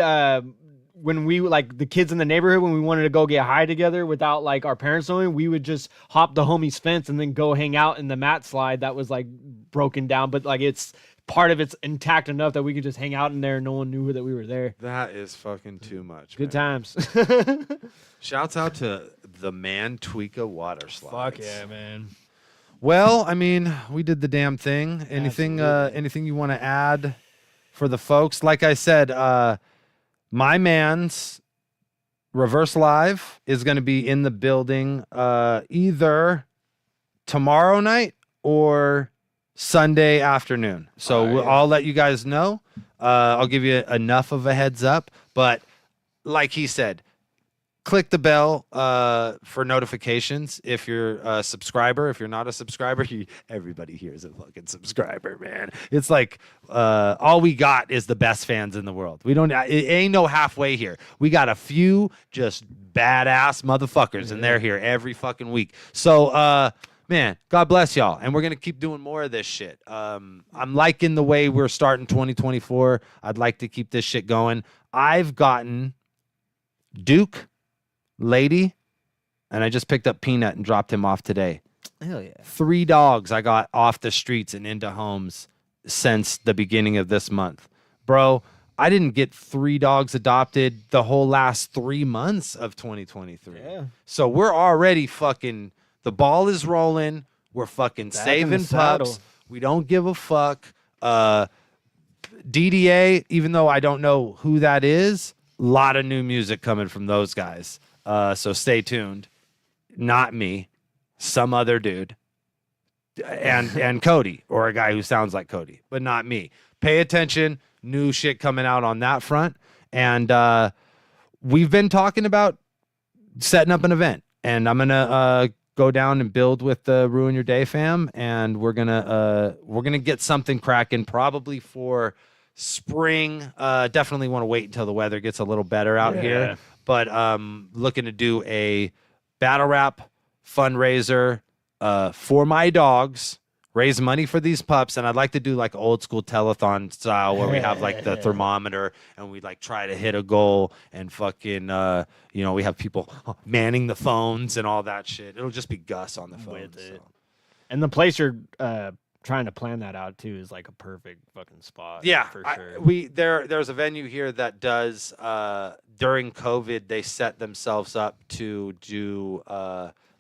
when we like the kids in the neighborhood, when we wanted to go get high together without like our parents knowing, we would just hop the homie's fence and then go hang out in the mat slide that was like broken down, but like it's part of it's intact enough that we could just hang out in there and no one knew that we were there. That is fucking too much. Good man. times. Shouts out to the Manteca water slides. Fuck yeah, man. Well, I mean, we did the damn thing. Anything anything you want to add for the folks? Like I said, my man's Reverse Live is going to be in the building either tomorrow night or Sunday afternoon. So I'll let you guys know. I'll give you enough of a heads up, but like he said, click the bell for notifications if you're a subscriber. If you're not a subscriber, everybody here is a fucking subscriber, man. It's like all we got is the best fans in the world. We don't. It ain't no halfway here. We got a few just badass motherfuckers, and they're here every fucking week. So, man, God bless y'all, and we're gonna keep doing more of this shit. I'm liking the way we're starting 2024. I'd like to keep this shit going. I've gotten Duke, Lady, and I just picked up Peanut and dropped him off today. Hell yeah. 3 dogs I got off the streets and into homes since the beginning of this month. Bro, I didn't get 3 dogs adopted the whole last 3 months of 2023. Yeah. So we're already fucking, the ball is rolling. We're fucking Back in saving the saddle. pups. We don't give a fuck. DDA, even though I don't know who that is, a lot of new music coming from those guys. So stay tuned. Not me, some other dude, and Cody, or a guy who sounds like Cody, but not me. Pay attention. New shit coming out on that front, and we've been talking about setting up an event, and I'm gonna go down and build with the Ruin Your Day fam, and we're gonna get something cracking probably for spring. Definitely want to wait until the weather gets a little better out here. But looking to do a battle rap fundraiser for my dogs, raise money for these pups, and I'd like to do like old school telethon style where we have like the thermometer and we like try to hit a goal and fucking we have people manning the phones and all that shit. It'll just be Gus on the phone. With it. And the place you're trying to plan that out too is like a perfect fucking spot. Yeah, for sure. There's a venue here that does during COVID they set themselves up to do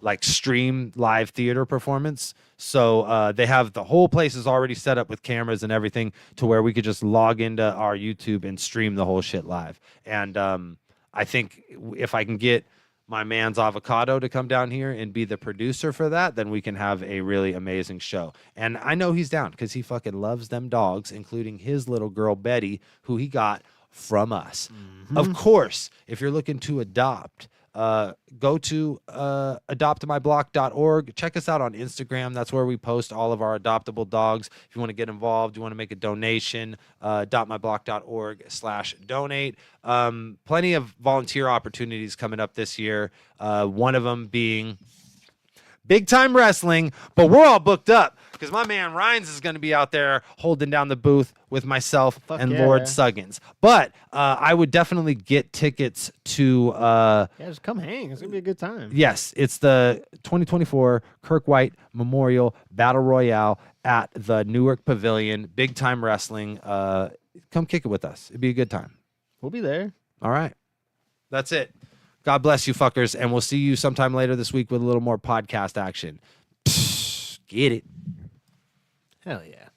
like stream live theater performance. So they have the whole place is already set up with cameras and everything to where we could just log into our YouTube and stream the whole shit live. And I think if I can get my man's Avocado to come down here and be the producer for that, then we can have a really amazing show. And I know he's down because he fucking loves them dogs, including his little girl, Betty, who he got from us. Of course, if you're looking to adopt, go to adoptmyblock.org. Check us out on Instagram. That's where we post all of our adoptable dogs. If you want to get involved, you want to make a donation, adoptmyblock.org/donate. Plenty of volunteer opportunities coming up this year. One of them being Big Time Wrestling, but we're all booked up because my man Rhines is going to be out there holding down the booth with myself and yeah. Lord Suggins. But I would definitely get tickets to just come hang. It's gonna be a good time. yes, it's the 2024 Kirk White Memorial Battle Royale at the Newark Pavilion. Big Time Wrestling. Come kick it with us. It'd be a good time. We'll be there. All right. That's it. God bless you fuckers, and we'll see you sometime later this week with a little more podcast action. Get it. Hell yeah.